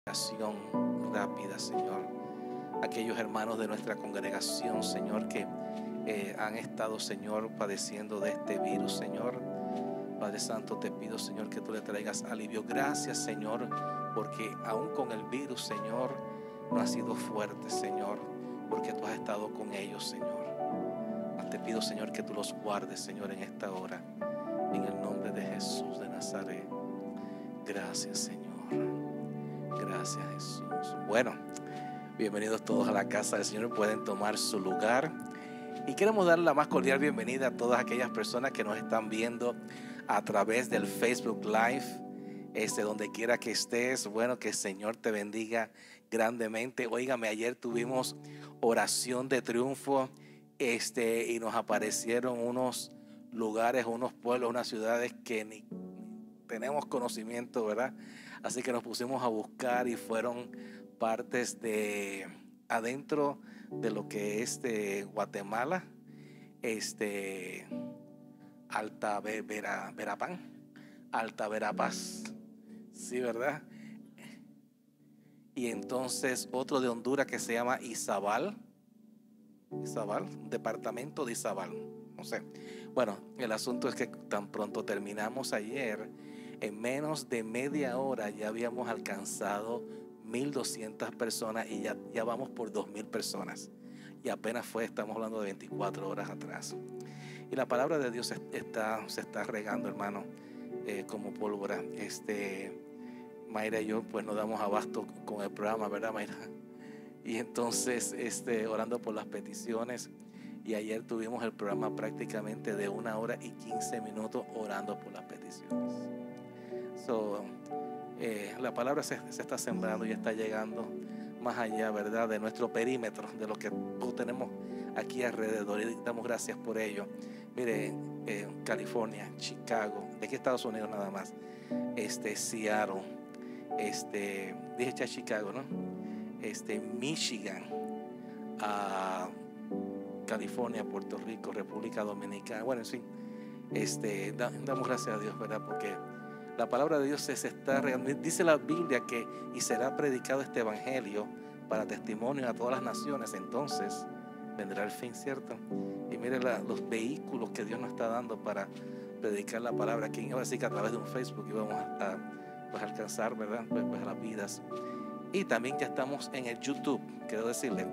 Acción rápida, Señor. Aquellos hermanos de nuestra congregación, Señor, que han estado, Señor, padeciendo de este virus, Señor. Padre Santo, te pido, Señor, que tú le traigas alivio. Gracias, Señor, porque aún con el virus, Señor, no has sido fuerte, Señor, porque tú has estado con ellos, Señor. Te pido, Señor, que tú los guardes, Señor, en esta hora, en el nombre de Jesús de Nazaret. Gracias, Señor. Gracias, Jesús. Bueno, bienvenidos todos a la casa del Señor. Pueden tomar su lugar. Y queremos dar la más cordial bienvenida a todas aquellas personas que nos están viendo a través del Facebook Live. Donde quiera que estés, bueno, que el Señor te bendiga grandemente. Óigame, ayer tuvimos oración de triunfo, y nos aparecieron unos lugares, unos pueblos, unas ciudades que ni tenemos conocimiento, ¿verdad? Así que nos pusimos a buscar y fueron partes de adentro de lo que es de Guatemala, Alta Verapán, Alta Verapaz, sí, ¿verdad? Y entonces otro de Honduras que se llama Izabal, departamento de Izabal, no sé. Bueno, el asunto es que tan pronto terminamos ayer, en menos de media hora ya habíamos alcanzado 1,200 personas y ya vamos por 2,000 personas. Y apenas estamos hablando de 24 horas atrás. Y la palabra de Dios se está regando, hermano, como pólvora. Mayra y yo pues nos damos abasto con el programa, ¿verdad, Mayra? Y entonces orando por las peticiones. Y ayer tuvimos el programa prácticamente de 1 hora y 15 minutos orando por las peticiones. La palabra se está sembrando y está llegando más allá, ¿verdad?, de nuestro perímetro, de lo que tenemos aquí alrededor, y damos gracias por ello. Mire, California, Chicago, de aquí Estados Unidos nada más, Seattle, dije ya Chicago, ¿no? Michigan, California, Puerto Rico, República Dominicana, bueno, en fin, damos gracias a Dios, ¿verdad? Porque la palabra de Dios se está regando. Dice la Biblia que y será predicado este evangelio para testimonio a todas las naciones. Entonces vendrá el fin, ¿cierto? Y mire los vehículos que Dios nos está dando para predicar la palabra. Aquí ahora sí que a través de un Facebook íbamos a alcanzar, ¿verdad? Pues a las vidas. Y también ya estamos en el YouTube. Quiero decirle,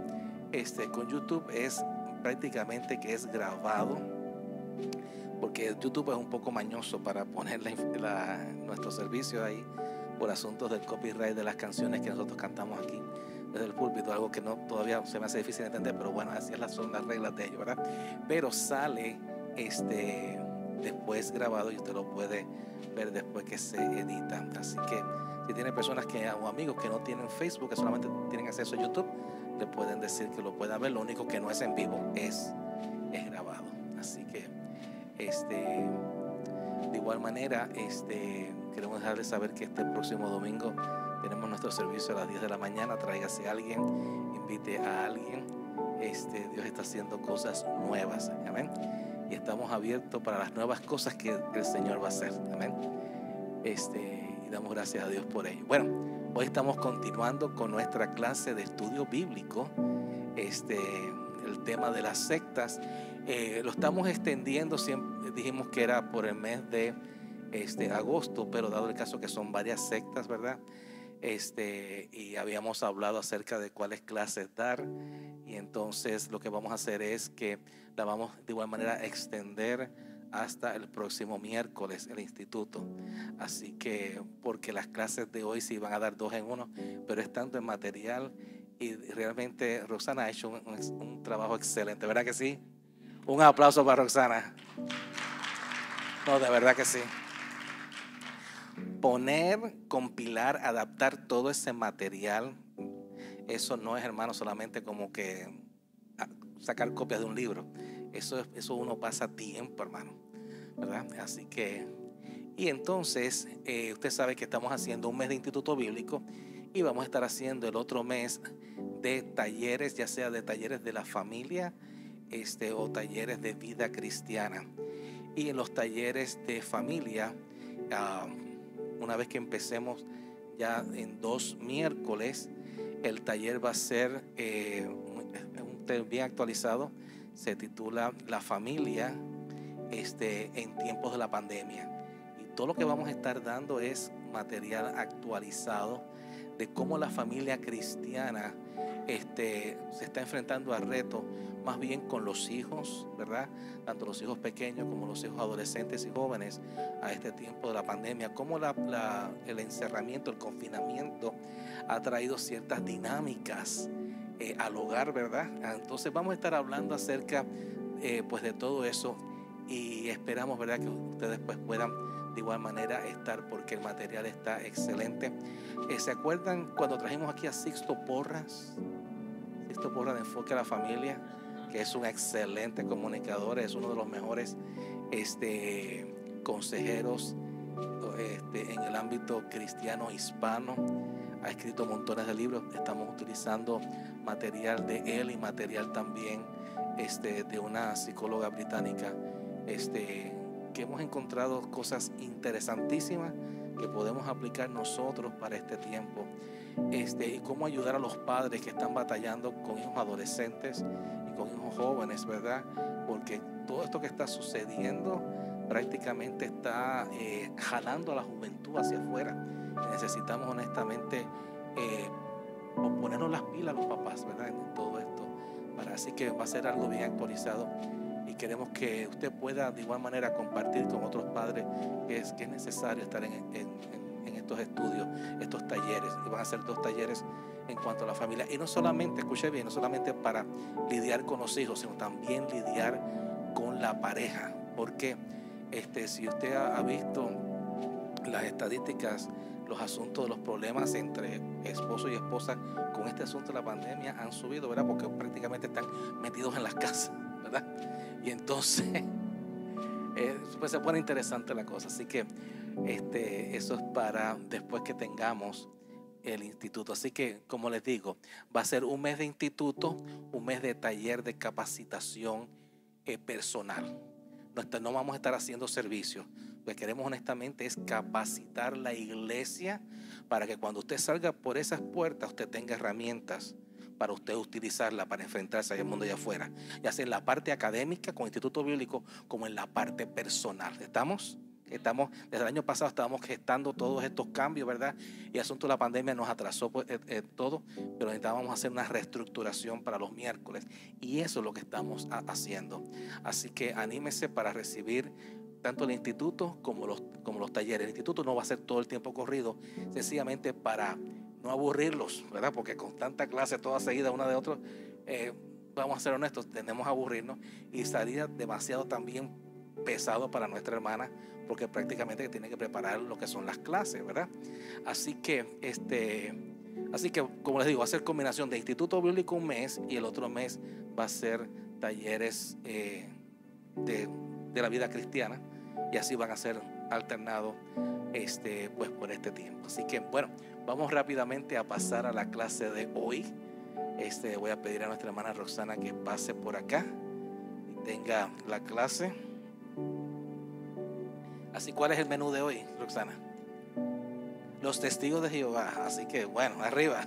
con YouTube es prácticamente que es grabado, porque YouTube es un poco mañoso para poner nuestro servicio ahí por asuntos del copyright de las canciones que nosotros cantamos aquí desde el púlpito, algo que todavía se me hace difícil de entender, pero bueno, así son las reglas de ellos, ¿verdad? Pero sale después grabado y usted lo puede ver después que se edita. Así que si tiene personas o amigos que no tienen Facebook, que solamente tienen acceso a YouTube, le pueden decir que lo puedan ver. Lo único que no es en vivo, es grabado. Así que de igual manera, queremos dejarles saber que este próximo domingo tenemos nuestro servicio a las 10 de la mañana. Tráigase a alguien, invite a alguien. Dios está haciendo cosas nuevas, amén. Y estamos abiertos para las nuevas cosas que el Señor va a hacer, amén. Y damos gracias a Dios por ello. Bueno, hoy estamos continuando con nuestra clase de estudio bíblico. El tema de las sectas lo estamos extendiendo. Siempre dijimos que era por el mes de agosto, pero dado el caso que son varias sectas, ¿verdad? Y habíamos hablado acerca de cuáles clases dar, y entonces lo que vamos a hacer es que la vamos de igual manera a extender hasta el próximo miércoles, el instituto. Así que, porque las clases de hoy sí van a dar 2 en 1, pero es tanto en material, y realmente Roxana ha hecho un trabajo excelente, ¿verdad que sí? Un aplauso para Roxana. No, de verdad que sí. Poner, compilar, adaptar todo ese material, eso no es, hermano, solamente como que sacar copias de un libro. Eso uno pasa tiempo, hermano, ¿verdad? Así que, y entonces usted sabe que estamos haciendo un mes de instituto bíblico, y vamos a estar haciendo el otro mes de talleres, ya sea de talleres de la familia, o talleres de vida cristiana. Y en los talleres de familia, una vez que empecemos ya en 2 miércoles. El taller va a ser un taller bien actualizado. Se titula La familia en tiempos de la pandemia. Y todo lo que vamos a estar dando es material actualizado de cómo la familia cristiana se está enfrentando a retos, más bien con los hijos, ¿verdad? Tanto los hijos pequeños como los hijos adolescentes y jóvenes a este tiempo de la pandemia. Cómo el encerramiento, el confinamiento ha traído ciertas dinámicas al hogar, ¿verdad? Entonces vamos a estar hablando acerca pues de todo eso, y esperamos, ¿verdad?, que ustedes pues puedan de igual manera estar, porque el material está excelente. ¿Se acuerdan cuando trajimos aquí a Sixto Porras? Sixto Porras de Enfoque a la Familia, que es un excelente comunicador, es uno de los mejores consejeros en el ámbito cristiano hispano. Ha escrito montones de libros. Estamos utilizando material de él y material también de una psicóloga británica, que hemos encontrado cosas interesantísimas que podemos aplicar nosotros para este tiempo, y cómo ayudar a los padres que están batallando con hijos adolescentes y con hijos jóvenes, ¿verdad? Porque todo esto que está sucediendo prácticamente está jalando a la juventud hacia afuera. Necesitamos honestamente ponernos las pilas los papás, ¿verdad?, en todo esto. Así que va a ser algo bien actualizado, y queremos que usted pueda de igual manera compartir con otros padres que es necesario estar en estos estudios, estos talleres. Y van a ser 2 talleres en cuanto a la familia, y no solamente, escuche bien, no solamente para lidiar con los hijos, sino también lidiar con la pareja. Porque si usted ha visto las estadísticas, los asuntos de los problemas entre esposo y esposa con este asunto de la pandemia han subido, ¿verdad? Porque prácticamente están metidos en las casas, ¿verdad? Y entonces pues se pone interesante la cosa. Así que eso es para después que tengamos el instituto. Así que, como les digo, va a ser un mes de instituto, un mes de taller de capacitación personal. No vamos a estar haciendo servicios. Lo que queremos honestamente es capacitar la iglesia para que cuando usted salga por esas puertas, usted tenga herramientas para usted utilizarla para enfrentarse al mundo allá afuera, ya sea en la parte académica con Instituto Bíblico, como en la parte personal. Estamos desde el año pasado estábamos gestando todos estos cambios, ¿verdad? Y el asunto de la pandemia nos atrasó todo, pero necesitábamos hacer una reestructuración para los miércoles, y eso es lo que estamos haciendo. Así que anímese para recibir tanto el instituto como los talleres. El instituto no va a ser todo el tiempo corrido, sencillamente para no aburrirlos, ¿verdad? Porque con tanta clase toda seguida una de otra, vamos a ser honestos, tendemos a aburrirnos, y sería demasiado también pesado para nuestra hermana, porque prácticamente tiene que preparar lo que son las clases, ¿verdad? Así que como les digo, va a ser combinación de Instituto Bíblico un mes, y el otro mes va a ser talleres de la vida cristiana, y así van a ser alternados pues por este tiempo. Así que bueno, vamos rápidamente a pasar a la clase de hoy. Voy a pedir a nuestra hermana Roxana que pase por acá y tenga la clase. Así, ¿cuál es el menú de hoy, Roxana? Los testigos de Jehová. Así que bueno, arriba.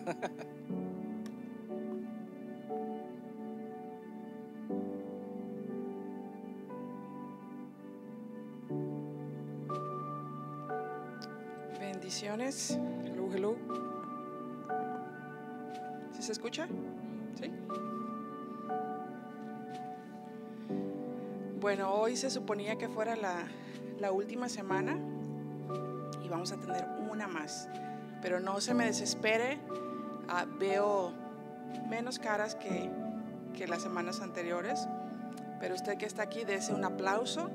Bendiciones. Hello, hello. ¿Sí se escucha? ¿Sí? Bueno, hoy se suponía que fuera la última semana, y vamos a tener una más. Pero no se me desespere. Veo menos caras que las semanas anteriores. Pero usted que está aquí, dése un aplauso.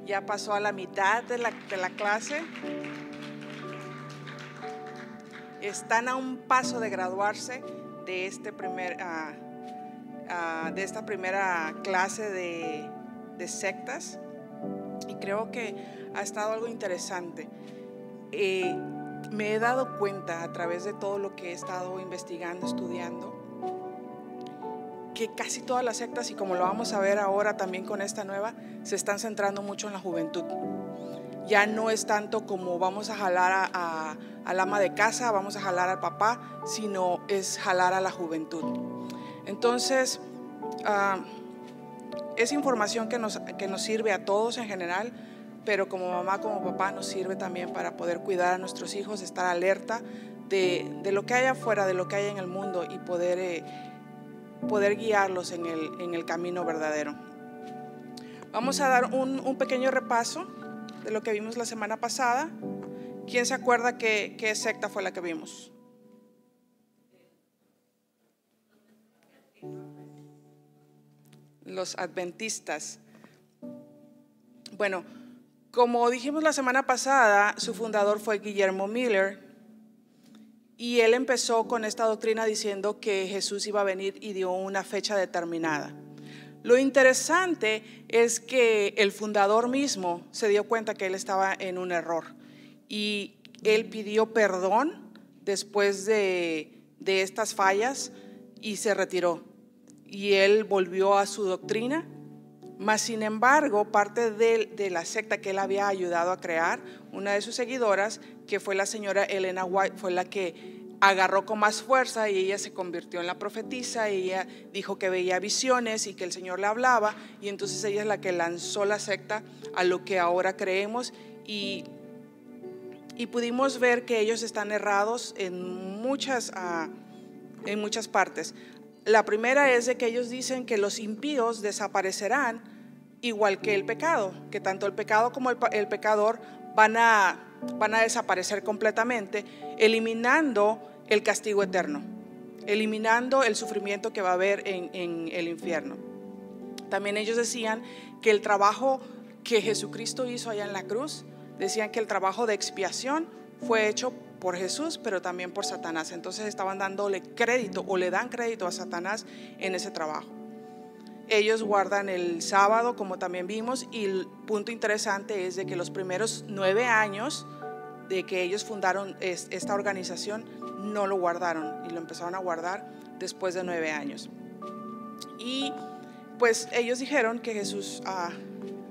Ya pasó a la mitad de la clase. Están a un paso de graduarse de esta primera clase de sectas, y creo que ha estado algo interesante. Me he dado cuenta a través de todo lo que he estado investigando, estudiando, que casi todas las sectas, y como lo vamos a ver ahora también con esta nueva, se están centrando mucho en la juventud. ya no es tanto como vamos a jalar al ama de casa, vamos a jalar al papá, sino es jalar a la juventud. Entonces, es información que nos sirve a todos en general, pero como mamá, como papá, nos sirve también para poder cuidar a nuestros hijos, estar alerta de lo que hay afuera, de lo que hay en el mundo, y poder guiarlos en el camino verdadero. Vamos a dar un pequeño repaso de lo que vimos la semana pasada. ¿Quién se acuerda qué secta fue la que vimos? Los adventistas. Bueno, como dijimos la semana pasada, su fundador fue Guillermo Miller, y él empezó con esta doctrina diciendo que Jesús iba a venir y dio una fecha determinada. Lo interesante es que el fundador mismo se dio cuenta que él estaba en un error, y él pidió perdón después de estas fallas y se retiró, y él volvió a su doctrina. Mas sin embargo, parte de la secta que él había ayudado a crear, una de sus seguidoras, que fue la señora Elena White, fue la que agarró con más fuerza, y ella se convirtió en la profetisa, y ella dijo que veía visiones y que el Señor le hablaba, y entonces ella es la que lanzó la secta a lo que ahora creemos, y pudimos ver que ellos están errados en muchas partes. La primera es de que ellos dicen que los impíos desaparecerán igual que el pecado, que tanto el pecado como el pecador van a desaparecer completamente, eliminando el castigo eterno, eliminando el sufrimiento que va a haber en el infierno. También ellos decían que el trabajo que Jesucristo hizo allá en la cruz, decían que el trabajo de expiación fue hecho por Jesús, pero también por Satanás. Entonces estaban dándole crédito, o le dan crédito a Satanás en ese trabajo. Ellos guardan el sábado, como también vimos, y el punto interesante es de que los primeros 9 años de que ellos fundaron esta organización no lo guardaron, y lo empezaron a guardar después de 9 años. Y pues ellos dijeron que Jesús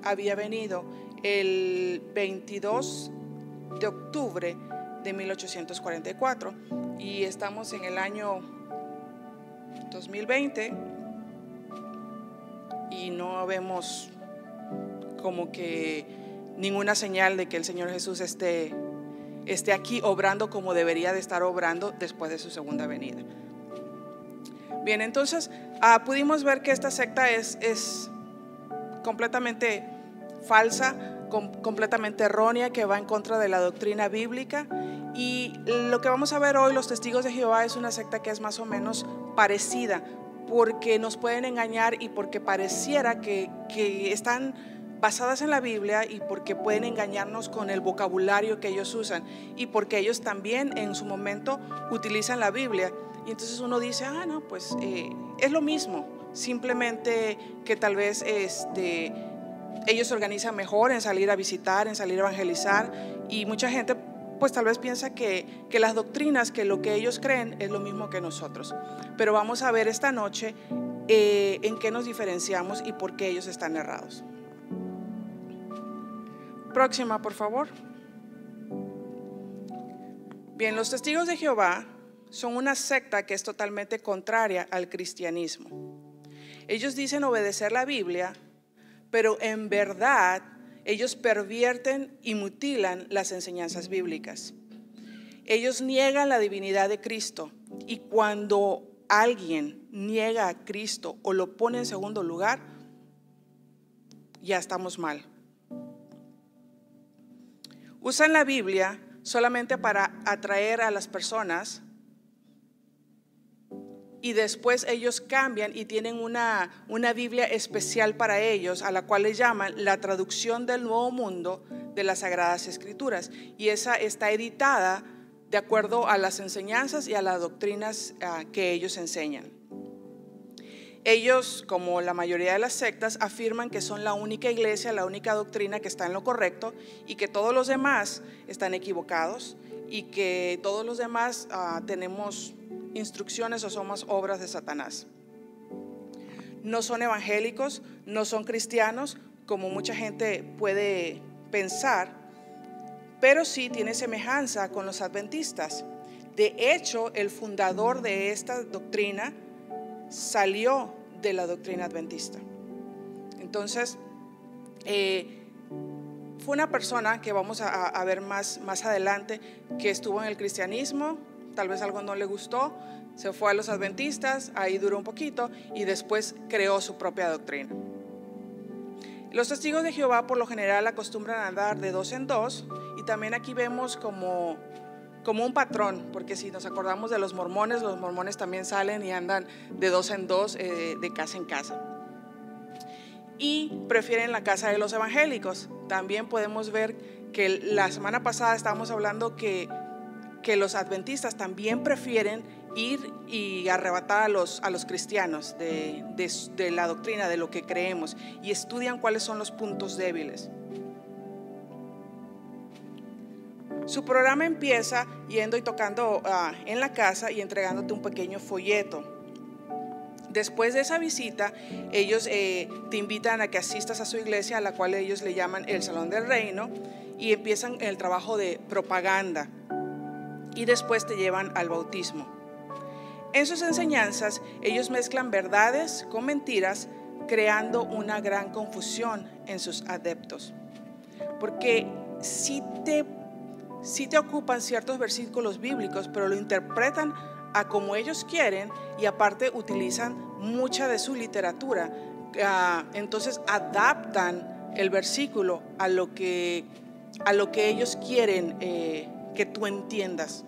había venido el 22 de octubre de 1844, y estamos en el año 2020 y no vemos como que ninguna señal de que el Señor Jesús esté aquí obrando como debería de estar obrando después de su segunda venida. Bien, entonces pudimos ver que esta secta es completamente falsa, completamente errónea, que va en contra de la doctrina bíblica. Y lo que vamos a ver hoy, los testigos de Jehová, es una secta que es más o menos parecida, porque nos pueden engañar y porque pareciera que están basadas en la Biblia, y porque pueden engañarnos con el vocabulario que ellos usan, y porque ellos también en su momento utilizan la Biblia. Y entonces uno dice, no, pues es lo mismo, simplemente que tal vez ellos se organizan mejor en salir a visitar, en salir a evangelizar, y mucha gente pues tal vez piensa que las doctrinas, que lo que ellos creen es lo mismo que nosotros. Pero vamos a ver esta noche en qué nos diferenciamos y por qué ellos están errados. Próxima, por favor. Bien, los testigos de Jehová son una secta que es totalmente contraria al cristianismo. Ellos dicen obedecer la Biblia, pero en verdad ellos pervierten y mutilan las enseñanzas bíblicas. Ellos niegan la divinidad de Cristo, y cuando alguien niega a Cristo o lo pone en segundo lugar, ya estamos mal. Usan la Biblia solamente para atraer a las personas, y después ellos cambian y tienen una Biblia especial para ellos, a la cual le llaman la traducción del Nuevo Mundo de las Sagradas Escrituras, y esa está editada de acuerdo a las enseñanzas y a las doctrinas que ellos enseñan. Ellos, como la mayoría de las sectas, afirman que son la única iglesia, la única doctrina que está en lo correcto, y que todos los demás están equivocados, y que todos los demás tenemos instrucciones o somos obras de Satanás. No son evangélicos, no son cristianos, como mucha gente puede pensar, pero sí tiene semejanza con los adventistas. De hecho, el fundador de esta doctrina salió de la doctrina adventista. Entonces, fue una persona que vamos a ver más adelante, que estuvo en el cristianismo, tal vez algo no le gustó, se fue a los adventistas, ahí duró un poquito y después creó su propia doctrina. Los testigos de Jehová por lo general acostumbran a andar de dos en dos, y también aquí vemos como un patrón, porque si nos acordamos de los mormones también salen y andan de dos en dos, de casa en casa, y prefieren la casa de los evangélicos. También podemos ver que la semana pasada estábamos hablando que los adventistas también prefieren ir y arrebatar a los cristianos de la doctrina, de lo que creemos, y estudian cuáles son los puntos débiles. Su programa empieza yendo y tocando en la casa y entregándote un pequeño folleto. Después de esa visita, ellos te invitan a que asistas a su iglesia, a la cual ellos le llaman el Salón del Reino, y empiezan el trabajo de propaganda, y después te llevan al bautismo. En sus enseñanzas, ellos mezclan verdades con mentiras, creando una gran confusión en sus adeptos, porque si te ocupan ciertos versículos bíblicos, pero lo interpretan a como ellos quieren, y aparte utilizan mucha de su literatura. Entonces adaptan el versículo a lo que ellos quieren que tú entiendas.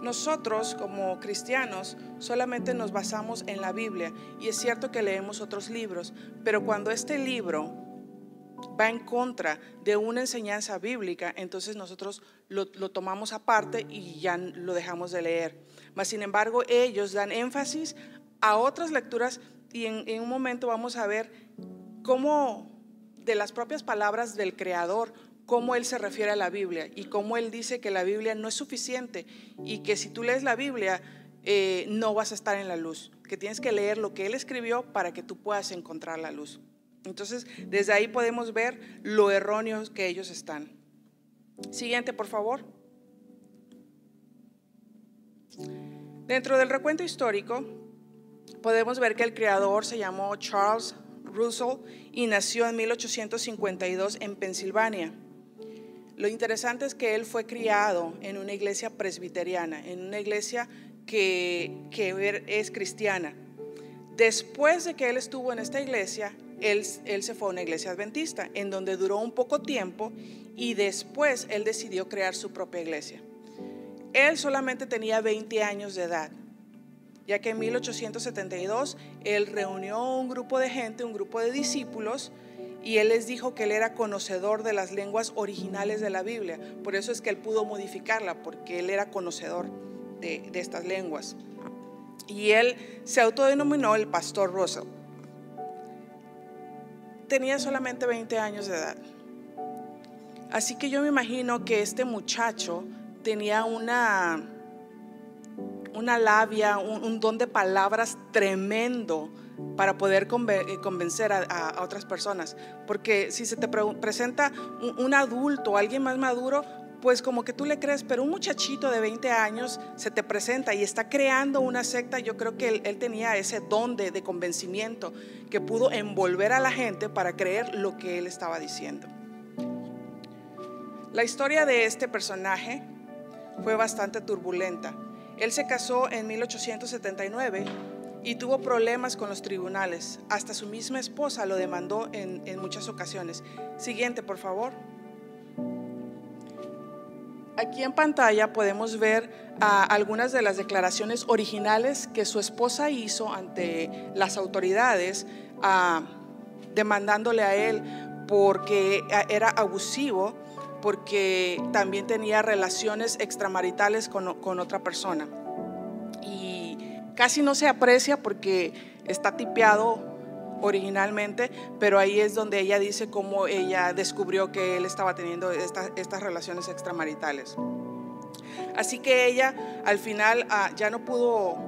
Nosotros como cristianos solamente nos basamos en la Biblia, y es cierto que leemos otros libros, pero cuando este libro va en contra de una enseñanza bíblica, entonces nosotros lo tomamos aparte y ya lo dejamos de leer. Mas sin embargo, ellos dan énfasis a otras lecturas, y en un momento vamos a ver cómo, de las propias palabras del Creador, cómo Él se refiere a la Biblia, y cómo Él dice que la Biblia no es suficiente, y que si tú lees la Biblia no vas a estar en la luz, que tienes que leer lo que Él escribió para que tú puedas encontrar la luz. Entonces, desde ahí podemos ver lo erróneos que ellos están. Siguiente, por favor. Dentro del recuento histórico, podemos ver que el creador se llamó Charles Russell y nació en 1852 en Pensilvania. Lo interesante es que él fue criado en una iglesia presbiteriana, en una iglesia que es cristiana. Después de que él estuvo en esta iglesia, él se fue a una iglesia adventista, en donde duró un poco tiempo, y después él decidió crear su propia iglesia. Él solamente tenía 20 años de edad, ya que en 1872 él reunió un grupo de gente, un grupo de discípulos, y él les dijo que él era conocedor de las lenguas originales de la Biblia. Por eso es que él pudo modificarla, porque él era conocedor de estas lenguas. Y él se autodenominó el Pastor Russell. Tenía solamente 20 años de edad. Así que yo me imagino que este muchacho tenía una labia, un don de palabras tremendo para poder convencer a otras personas. Porque si se te presenta un adulto, alguien más maduro, pues como que tú le crees, pero un muchachito de 20 años se te presenta y está creando una secta. Yo creo que él tenía ese don de convencimiento, que pudo envolver a la gente para creer lo que él estaba diciendo. La historia de este personaje fue bastante turbulenta. Él se casó en 1879 y tuvo problemas con los tribunales. Hasta su misma esposa lo demandó en muchas ocasiones. Siguiente, por favor. Aquí en pantalla podemos ver algunas de las declaraciones originales que su esposa hizo ante las autoridades, demandándole a él porque era abusivo, porque también tenía relaciones extramaritales con otra persona. Y casi no se aprecia porque está tipeado originalmente, pero ahí es donde ella dice cómo ella descubrió que él estaba teniendo estas relaciones extramaritales. Así que ella al final ya no pudo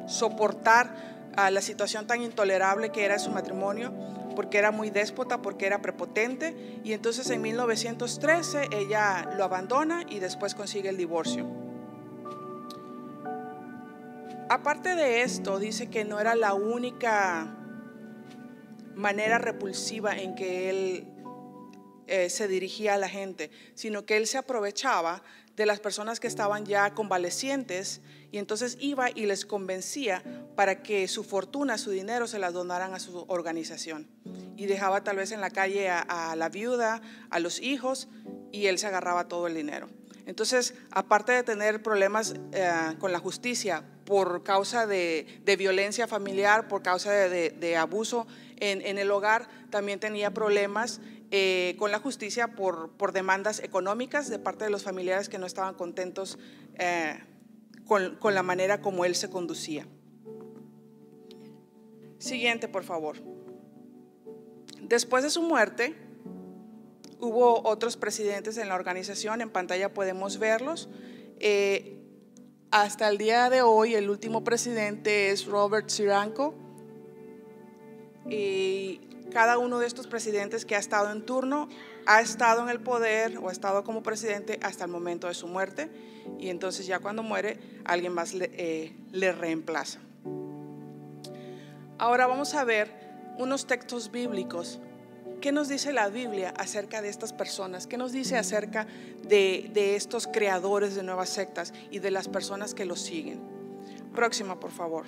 soportar la situación tan intolerable que era su matrimonio, porque era muy déspota, porque era prepotente, y entonces en 1913 ella lo abandona y después consigue el divorcio. Aparte de esto, dice que no era la única manera repulsiva en que él se dirigía a la gente, sino que él se aprovechaba de las personas que estaban ya convalecientes, y entonces iba y les convencía para que su fortuna, su dinero, se las donaran a su organización, y dejaba tal vez en la calle a la viuda, a los hijos, y él se agarraba todo el dinero. Entonces, aparte de tener problemas con la justicia por causa de violencia familiar, por causa de abuso en el hogar, también tenía problemas con la justicia por demandas económicas de parte de los familiares que no estaban contentos con la manera como él se conducía. Siguiente, por favor. Después de su muerte, hubo otros presidentes en la organización. En pantalla podemos verlos. Hasta el día de hoy, el último presidente es Robert Ciranco. Y cada uno de estos presidentes que ha estado en turno ha estado en el poder o ha estado como presidente hasta el momento de su muerte, y entonces ya cuando muere alguien más le reemplaza. Ahora vamos a ver unos textos bíblicos. ¿Qué nos dice la Biblia acerca de estas personas? ¿Qué nos dice acerca de estos creadores de nuevas sectas y de las personas que los siguen? Próxima, por favor.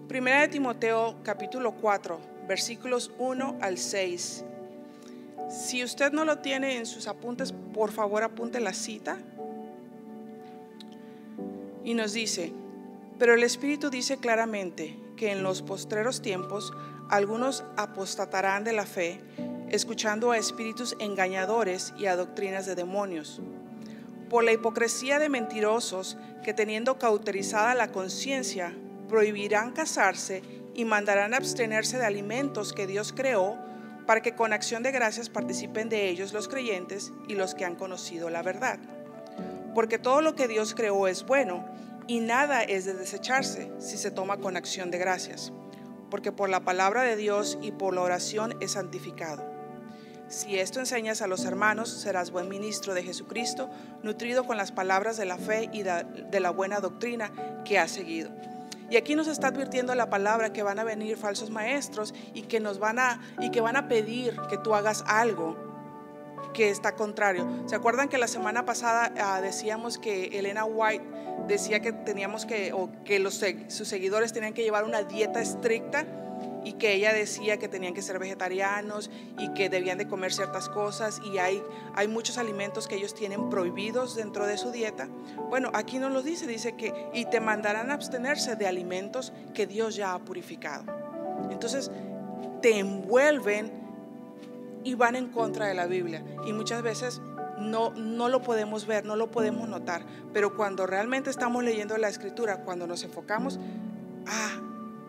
Primera de Timoteo, capítulo 4, versículos 1 al 6. Si usted no lo tiene en sus apuntes, por favor apunte la cita. Y nos dice: pero el Espíritu dice claramente que en los postreros tiempos algunos apostatarán de la fe, escuchando a espíritus engañadores y a doctrinas de demonios, por la hipocresía de mentirosos que, teniendo cauterizada la conciencia, prohibirán casarse y mandarán abstenerse de alimentos que Dios creó, para que con acción de gracias participen de ellos los creyentes y los que han conocido la verdad. Porque todo lo que Dios creó es bueno, y nada es de desecharse si se toma con acción de gracias, porque por la palabra de Dios y por la oración es santificado. Si esto enseñas a los hermanos, serás buen ministro de Jesucristo, nutrido con las palabras de la fe y de la buena doctrina que has seguido. Y aquí nos está advirtiendo la palabra que van a venir falsos maestros y que van a pedir que tú hagas algo que está contrario. ¿Se acuerdan que la semana pasada decíamos que Elena White decía que sus seguidores tenían que llevar una dieta estricta, y que ella decía que tenían que ser vegetarianos y que debían de comer ciertas cosas, y hay muchos alimentos que ellos tienen prohibidos dentro de su dieta? Bueno, aquí nos lo dice que y te mandarán a abstenerse de alimentos que Dios ya ha purificado. Entonces te envuelven y van en contra de la Biblia, y muchas veces no lo podemos ver, no lo podemos notar, pero cuando realmente estamos leyendo la Escritura, cuando nos enfocamos,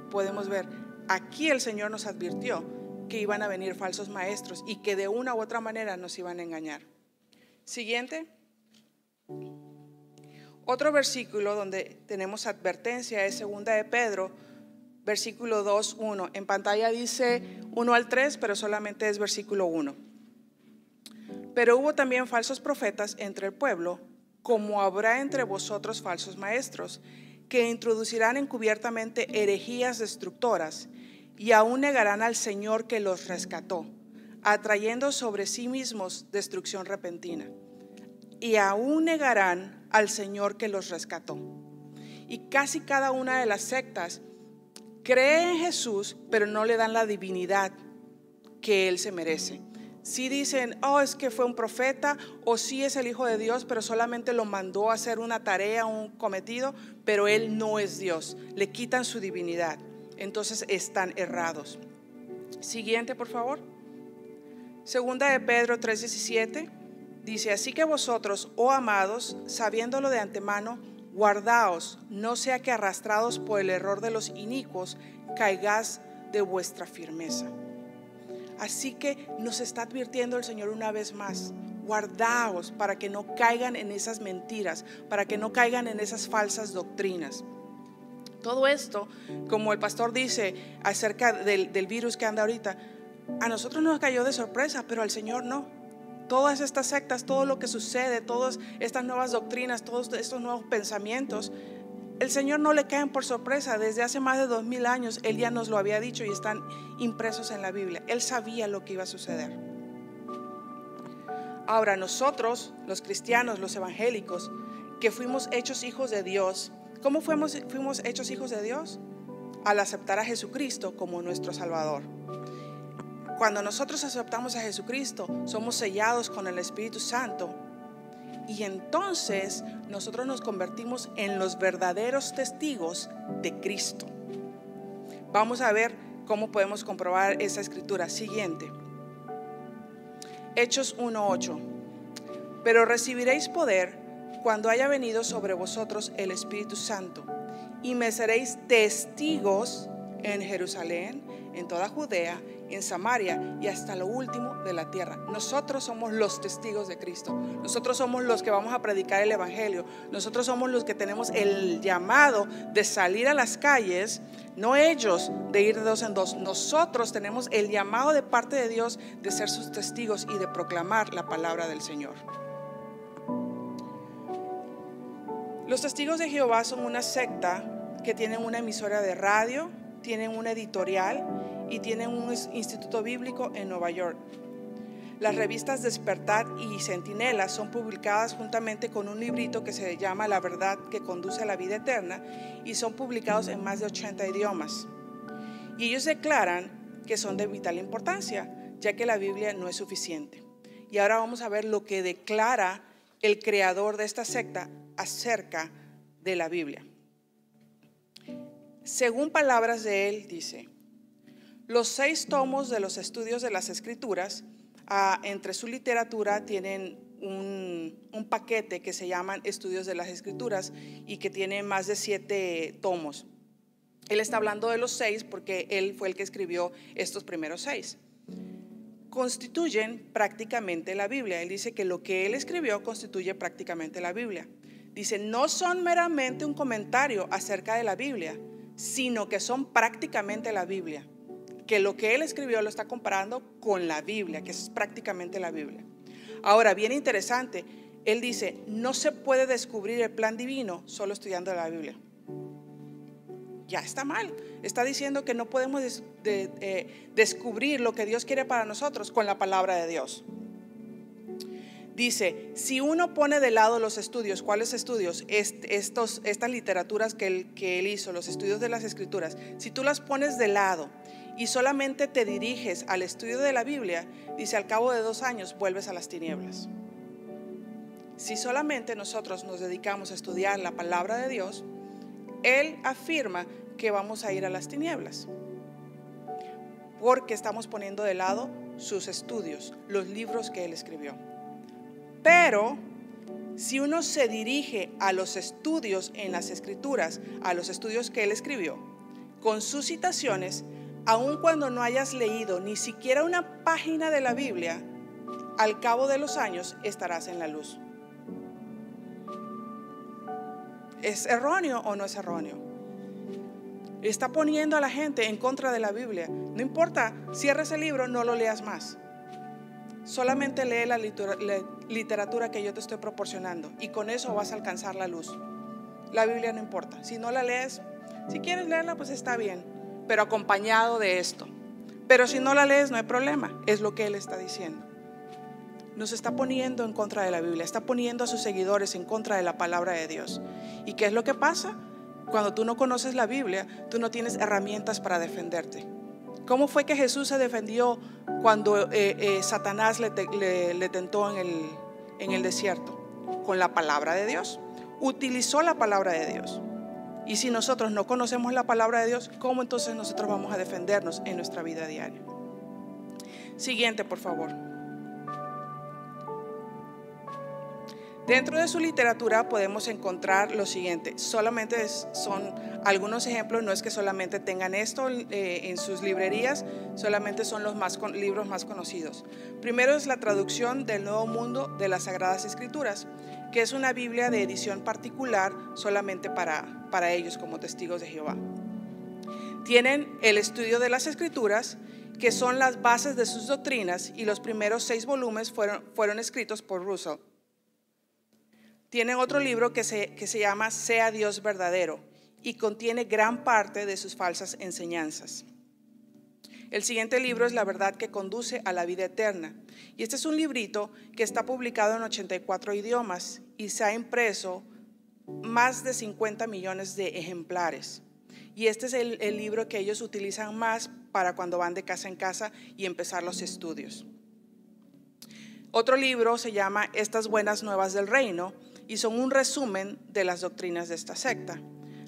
podemos ver. Aquí el Señor nos advirtió que iban a venir falsos maestros y que de una u otra manera nos iban a engañar. Siguiente. Otro versículo donde tenemos advertencia es 2 de Pedro, versículo 2, 1. En pantalla dice 1 al 3, pero solamente es versículo 1. Pero hubo también falsos profetas entre el pueblo, como habrá entre vosotros falsos maestros, que introducirán encubiertamente herejías destructoras, y aún negarán al Señor que los rescató, atrayendo sobre sí mismos destrucción repentina. Y aún negarán al Señor que los rescató. Y casi cada una de las sectas cree en Jesús, pero no le dan la divinidad que Él se merece. Si dicen, es que fue un profeta, o sí es el Hijo de Dios, pero solamente lo mandó a hacer una tarea, un cometido, pero Él no es Dios. Le quitan su divinidad. Entonces están errados. Siguiente, por favor. 2 de Pedro 3:17 dice: así que vosotros, oh amados, sabiéndolo de antemano, guardaos, no sea que arrastrados por el error de los inicuos, caigáis de vuestra firmeza. Así que nos está advirtiendo el Señor una vez más: guardaos para que no caigan en esas mentiras, para que no caigan en esas falsas doctrinas. Todo esto, como el pastor dice acerca del virus que anda ahorita, a nosotros nos cayó de sorpresa, pero al Señor no. Todas estas sectas, todo lo que sucede, todas estas nuevas doctrinas, todos estos nuevos pensamientos, el Señor no le caen por sorpresa. Desde hace más de 2000 años Él ya nos lo había dicho y están impresos en la Biblia. Él sabía lo que iba a suceder. Ahora nosotros, los cristianos, los evangélicos, que fuimos hechos hijos de Dios, ¿cómo fuimos hechos hijos de Dios? Al aceptar a Jesucristo como nuestro Salvador. Cuando nosotros aceptamos a Jesucristo, somos sellados con el Espíritu Santo. Y entonces nosotros nos convertimos en los verdaderos testigos de Cristo. Vamos a ver cómo podemos comprobar esa escritura. Siguiente. Hechos 1:8. Pero recibiréis poder cuando haya venido sobre vosotros el Espíritu Santo, y me seréis testigos en Jerusalén, en toda Judea, en Samaria y hasta lo último de la tierra. Nosotros somos los testigos de Cristo. Nosotros somos los que vamos a predicar el evangelio. Nosotros somos los que tenemos el llamado de salir a las calles, no ellos de ir de dos en dos. Nosotros tenemos el llamado de parte de Dios de ser sus testigos y de proclamar la palabra del Señor. Los testigos de Jehová son una secta que tienen una emisora de radio, tienen una editorial y tienen un instituto bíblico en Nueva York. Las revistas Despertar y Centinela son publicadas juntamente con un librito que se llama La verdad que conduce a la vida eterna, y son publicados en más de 80 idiomas. Y ellos declaran que son de vital importancia, ya que la Biblia no es suficiente. Y ahora vamos a ver lo que declara el creador de esta secta acerca de la Biblia. Según palabras de él, dice: los 6 tomos de los estudios de las Escrituras, entre su literatura tienen un paquete que se llaman Estudios de las Escrituras y que tiene más de 7 tomos. Él está hablando de los 6 porque él fue el que escribió estos primeros 6. Constituyen prácticamente la Biblia. Él dice que lo que él escribió constituye prácticamente la Biblia. Dice, no son meramente un comentario acerca de la Biblia, sino que son prácticamente la Biblia. Que lo que él escribió lo está comparando con la Biblia, que es prácticamente la Biblia. Ahora, bien interesante, él dice, no se puede descubrir el plan divino solo estudiando la Biblia. Ya está mal. Está diciendo que no podemos descubrir lo que Dios quiere para nosotros con la palabra de Dios. Dice, si uno pone de lado los estudios, ¿cuáles estudios? Estas literaturas que él hizo, los estudios de las Escrituras, si tú las pones de lado y solamente te diriges al estudio de la Biblia, dice, al cabo de 2 años vuelves a las tinieblas. Si solamente nosotros nos dedicamos a estudiar la palabra de Dios, él afirma que vamos a ir a las tinieblas, porque estamos poniendo de lado sus estudios, los libros que él escribió. Pero si uno se dirige a los estudios en las Escrituras, a los estudios que él escribió, con sus citaciones, aun cuando no hayas leído ni siquiera una página de la Biblia, al cabo de los años estarás en la luz. ¿Es erróneo o no es erróneo? Está poniendo a la gente en contra de la Biblia. No importa, cierra ese libro, no lo leas más. Solamente lee la literatura que yo te estoy proporcionando, y con eso vas a alcanzar la luz. La Biblia no importa. Si no la lees, si quieres leerla, pues está bien, pero acompañado de esto. Pero si no la lees, no hay problema. Es lo que él está diciendo. Nos está poniendo en contra de la Biblia, está poniendo a sus seguidores en contra de la palabra de Dios. ¿Y qué es lo que pasa? Cuando tú no conoces la Biblia, tú no tienes herramientas para defenderte. ¿Cómo fue que Jesús se defendió cuando Satanás le tentó en el desierto? Con la palabra de Dios. Utilizó la palabra de Dios. Y si nosotros no conocemos la palabra de Dios, ¿cómo entonces nosotros vamos a defendernos en nuestra vida diaria? Siguiente, por favor. Dentro de su literatura podemos encontrar lo siguiente. Solamente son algunos ejemplos, no es que solamente tengan esto en sus librerías, solamente son los libros más conocidos. Primero es la traducción del Nuevo Mundo de las Sagradas Escrituras, que es una Biblia de edición particular solamente para ellos como testigos de Jehová. Tienen el estudio de las Escrituras, que son las bases de sus doctrinas, y los primeros 6 volúmenes fueron escritos por Russell. Tienen otro libro que se llama Sea Dios Verdadero y contiene gran parte de sus falsas enseñanzas. El siguiente libro es La Verdad que Conduce a la Vida Eterna, y este es un librito que está publicado en 84 idiomas y se ha impreso más de 50 millones de ejemplares. Y este es el libro que ellos utilizan más para cuando van de casa en casa y empezar los estudios. Otro libro se llama Estas Buenas Nuevas del Reino y son un resumen de las doctrinas de esta secta.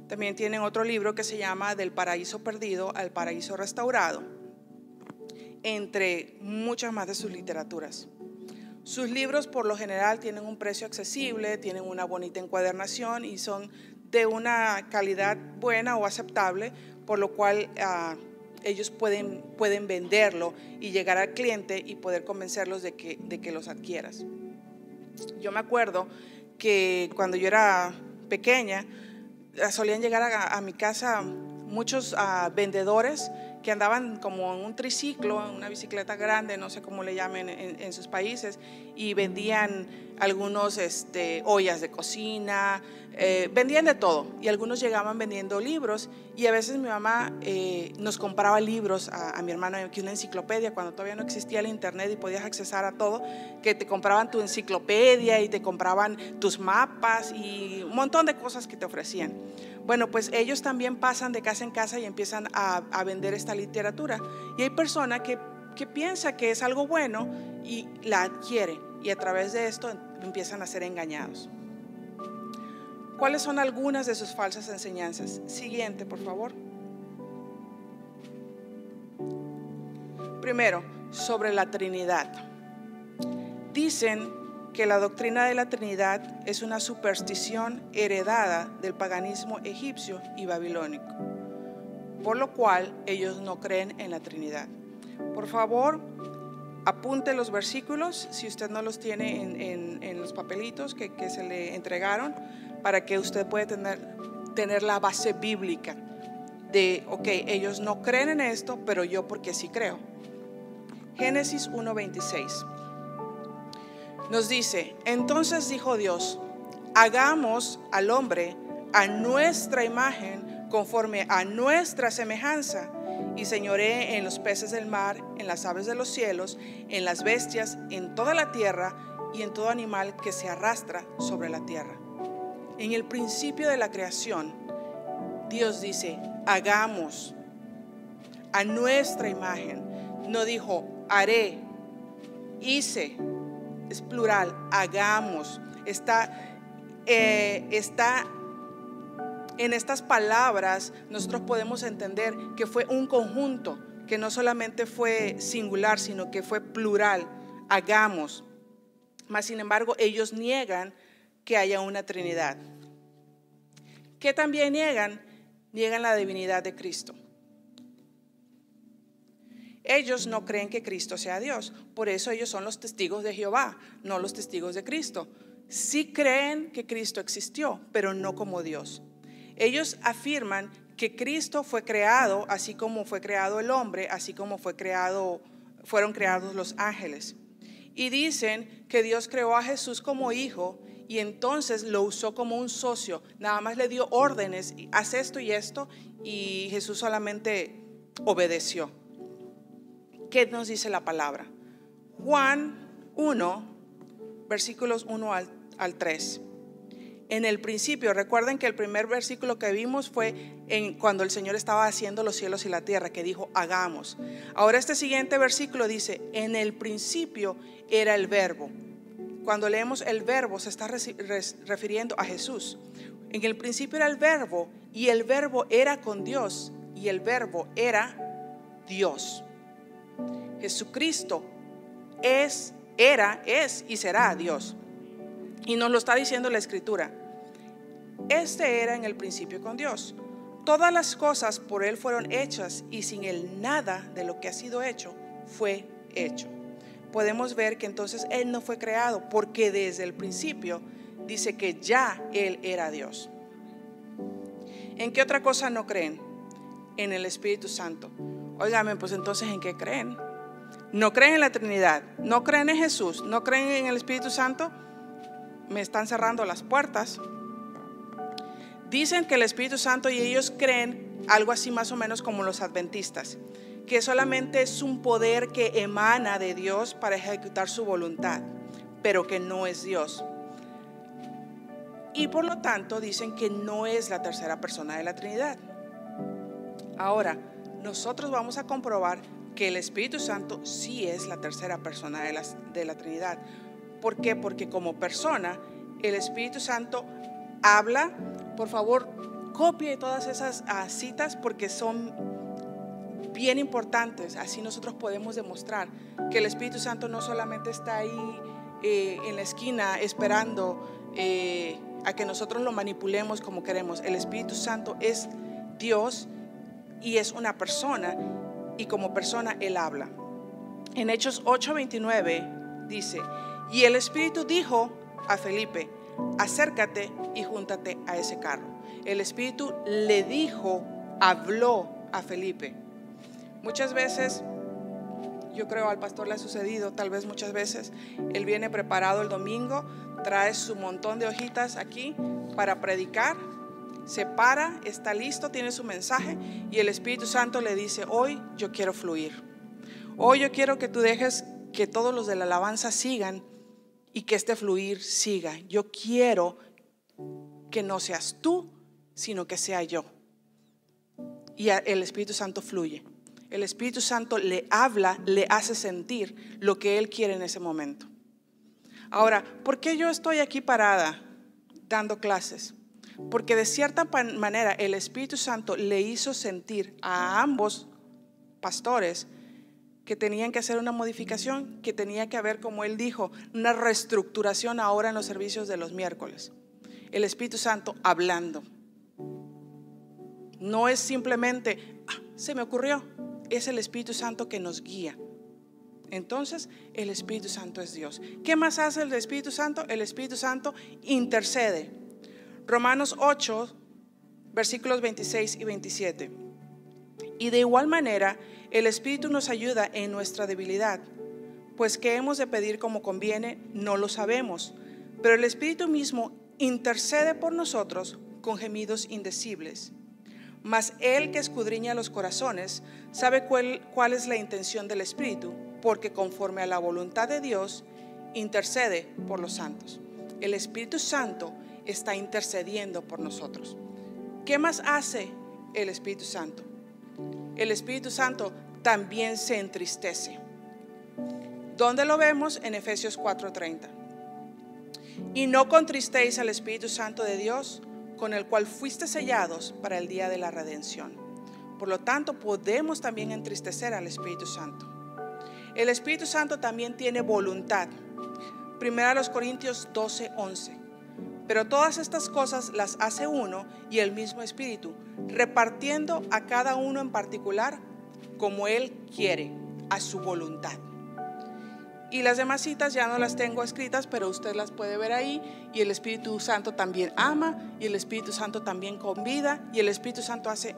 También tienen otro libro que se llama Del Paraíso Perdido al Paraíso Restaurado, entre muchas más de sus literaturas. Sus libros por lo general tienen un precio accesible, tienen una bonita encuadernación y son de una calidad buena o aceptable, por lo cual ellos pueden venderlo y llegar al cliente y poder convencerlos de que los adquieras. Yo me acuerdo que cuando yo era pequeña solían llegar a mi casa muchos vendedores que andaban como en un triciclo, en una bicicleta grande, no sé cómo le llamen en sus países, y vendían algunos ollas de cocina, vendían de todo, y algunos llegaban vendiendo libros, y a veces mi mamá nos compraba libros a mi hermano, aquí una enciclopedia, cuando todavía no existía el internet y podías accesar a todo, que te compraban tu enciclopedia y te compraban tus mapas y un montón de cosas que te ofrecían. Bueno, pues ellos también pasan de casa en casa y empiezan a vender esta literatura, y hay personas que piensa que es algo bueno y la adquiere, y a través de esto empiezan a ser engañados. ¿Cuáles son algunas de sus falsas enseñanzas? Siguiente, por favor. Primero, sobre la Trinidad. Dicen que la doctrina de la Trinidad es una superstición heredada del paganismo egipcio y babilónico, por lo cual ellos no creen en la Trinidad. Por favor, apunte los versículos si usted no los tiene en los papelitos que se le entregaron, para que usted pueda tener la base bíblica de, ok, ellos no creen en esto, pero yo porque sí creo. Génesis 1:26 nos dice: entonces dijo Dios, hagamos al hombre a nuestra imagen, conforme a nuestra semejanza, y señoree en los peces del mar, en las aves de los cielos, en las bestias, en toda la tierra y en todo animal que se arrastra sobre la tierra. En el principio de la creación, Dios dice, hagamos a nuestra imagen. No dijo haré, hice, es plural, hagamos. Está en estas palabras nosotros podemos entender que fue un conjunto, que no solamente fue singular, sino que fue plural, hagamos. Mas sin embargo ellos niegan que haya una Trinidad. ¿Qué también niegan? Niegan la divinidad de Cristo. Ellos no creen que Cristo sea Dios, por eso ellos son los testigos de Jehová, no los testigos de Cristo. Sí creen que Cristo existió, pero no como Dios. Ellos afirman que Cristo fue creado así como fue creado el hombre, así como fueron creados los ángeles. Y dicen que Dios creó a Jesús como hijo y entonces lo usó como un socio. Nada más le dio órdenes, haz esto y esto, y Jesús solamente obedeció. ¿Qué nos dice la palabra? Juan 1, versículos 1 al 3. En el principio, recuerden que el primer versículo que vimos fue cuando el Señor estaba haciendo los cielos y la tierra, que dijo hagamos. Ahora este siguiente versículo dice, en el principio era el verbo. Cuando leemos el verbo se está refiriendo a Jesús. En el principio era el verbo, y el verbo era con Dios, y el verbo era Dios. Jesucristo es y será Dios. Y nos lo está diciendo la Escritura. Este era en el principio con Dios. Todas las cosas por Él fueron hechas y sin Él nada de lo que ha sido hecho fue hecho. Podemos ver que entonces Él no fue creado porque desde el principio dice que ya Él era Dios. ¿En qué otra cosa no creen? En el Espíritu Santo. Óigame, pues entonces ¿en qué creen? No creen en la Trinidad, no creen en Jesús, no creen en el Espíritu Santo. Me están cerrando las puertas. Dicen que el Espíritu Santo, y ellos creen algo así más o menos como los adventistas, que solamente es un poder que emana de Dios para ejecutar su voluntad, pero que no es Dios. Y por lo tanto dicen que no es la tercera persona de la Trinidad. Ahora, nosotros vamos a comprobar que el Espíritu Santo sí es la tercera persona de la Trinidad. ¿Por qué? Porque como persona, el Espíritu Santo habla. Por favor, copie todas esas citas porque son bien importantes. Así nosotros podemos demostrar que el Espíritu Santo no solamente está ahí en la esquina esperando a que nosotros lo manipulemos como queremos. El Espíritu Santo es Dios y es una persona, y como persona Él habla. En Hechos 8:29 dice: y el Espíritu dijo a Felipe: acércate y júntate a ese carro. El Espíritu le dijo, habló a Felipe. Muchas veces, yo creo al pastor le ha sucedido, tal vez muchas veces, él viene preparado el domingo, trae su montón de hojitas aquí para predicar, se para, está listo, tiene su mensaje, y el Espíritu Santo le dice: hoy yo quiero fluir. Hoy yo quiero que tú dejes que todos los de la alabanza sigan y que este fluir siga. Yo quiero que no seas tú, sino que sea yo. Y el Espíritu Santo fluye. El Espíritu Santo le habla, le hace sentir lo que Él quiere en ese momento. Ahora, ¿por qué yo estoy aquí parada dando clases? Porque de cierta manera el Espíritu Santo le hizo sentir a ambos pastores que tenían que hacer una modificación, que tenía que haber, como él dijo, una reestructuración ahora en los servicios de los miércoles. El Espíritu Santo hablando. No es simplemente, se me ocurrió, es el Espíritu Santo que nos guía. Entonces, el Espíritu Santo es Dios. ¿Qué más hace el Espíritu Santo? El Espíritu Santo intercede. Romanos 8, versículos 26 y 27. Y de igual manera, el Espíritu nos ayuda en nuestra debilidad, pues qué hemos de pedir como conviene, no lo sabemos, pero el Espíritu mismo intercede por nosotros con gemidos indecibles. Mas Él que escudriña los corazones sabe cuál es la intención del Espíritu, porque conforme a la voluntad de Dios intercede por los santos. El Espíritu Santo está intercediendo por nosotros. ¿Qué más hace el Espíritu Santo? El Espíritu Santo también se entristece. ¿Dónde lo vemos? En Efesios 4:30. Y no contristéis al Espíritu Santo de Dios, con el cual fuiste sellados para el día de la redención. Por lo tanto, podemos también entristecer al Espíritu Santo. El Espíritu Santo también tiene voluntad. 1 Corintios 12:11. Pero todas estas cosas las hace uno y el mismo Espíritu, repartiendo a cada uno en particular como Él quiere, a su voluntad. Y las demás citas ya no las tengo escritas, pero usted las puede ver ahí. Y el Espíritu Santo también ama, y el Espíritu Santo también convida, y el Espíritu Santo hace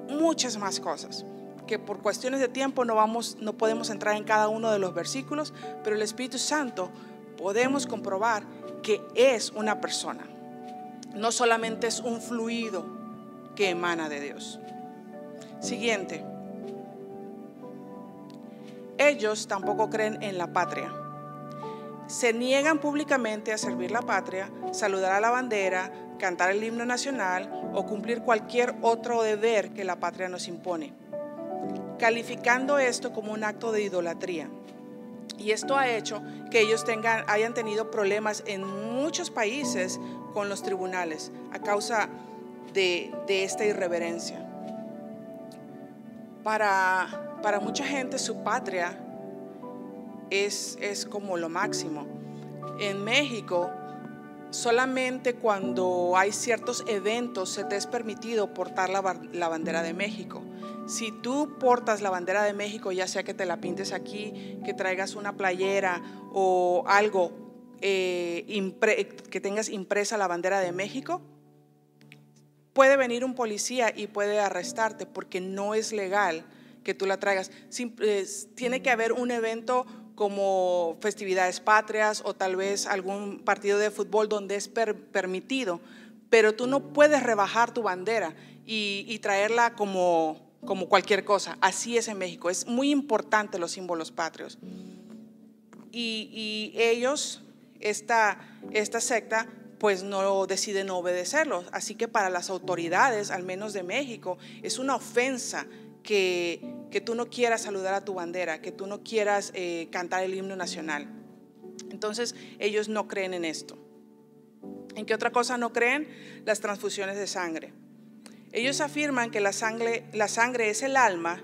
muchas más cosas que por cuestiones de tiempo no podemos entrar en cada uno de los versículos, pero el Espíritu Santo podemos comprobar que es una persona, no solamente es un fluido que emana de Dios. Siguiente. Ellos tampoco creen en la patria. Se niegan públicamente a servir la patria, saludar a la bandera, cantar el himno nacional o cumplir cualquier otro deber que la patria nos impone, calificando esto como un acto de idolatría. Y esto ha hecho que ellos hayan tenido problemas en muchos países con los tribunales a causa de esta irreverencia. Para mucha gente su patria es como lo máximo. En México solamente cuando hay ciertos eventos se te es permitido portar la bandera de México. Si tú portas la bandera de México, ya sea que te la pintes aquí, que traigas una playera o algo, que tengas impresa la bandera de México, puede venir un policía y puede arrestarte porque no es legal que tú la traigas. Tiene que haber un evento como festividades patrias o tal vez algún partido de fútbol donde es permitido, pero tú no puedes rebajar tu bandera y traerla como cualquier cosa. Así es en México. Es muy importante los símbolos patrios. Y ellos, esta secta, pues no deciden obedecerlos. Así que para las autoridades, al menos de México, es una ofensa que tú no quieras saludar a tu bandera, que tú no quieras cantar el himno nacional. Entonces ellos no creen en esto. ¿En qué otra cosa no creen? Las transfusiones de sangre. Ellos afirman que la sangre es el alma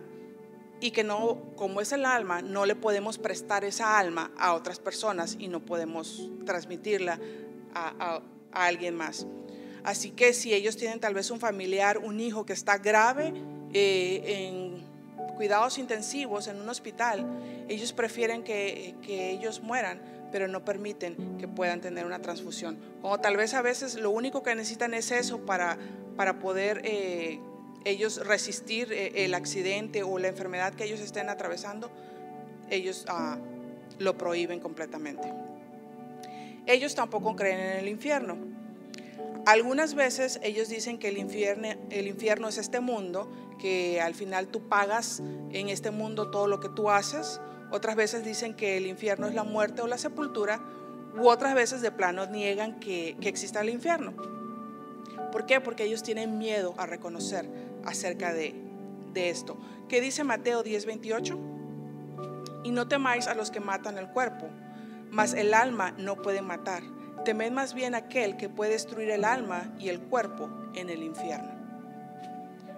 y que no, como es el alma, no le podemos prestar esa alma a otras personas y no podemos transmitirla a alguien más. Así que si ellos tienen tal vez un familiar, un hijo que está grave en cuidados intensivos en un hospital, ellos prefieren que ellos mueran, pero no permiten que puedan tener una transfusión. O tal vez a veces lo único que necesitan es eso para poder ellos resistir el accidente o la enfermedad que ellos estén atravesando. Ellos lo prohíben completamente. Ellos tampoco creen en el infierno. Algunas veces ellos dicen que el infierno es este mundo, que al final tú pagas en este mundo todo lo que tú haces. Otras veces dicen que el infierno es la muerte o la sepultura, u otras veces de plano niegan que exista el infierno. ¿Por qué? Porque ellos tienen miedo a reconocer acerca de esto. ¿Qué dice Mateo 10:28? Y no temáis a los que matan el cuerpo, mas el alma no puede matar. Temed más bien aquel que puede destruir el alma y el cuerpo en el infierno.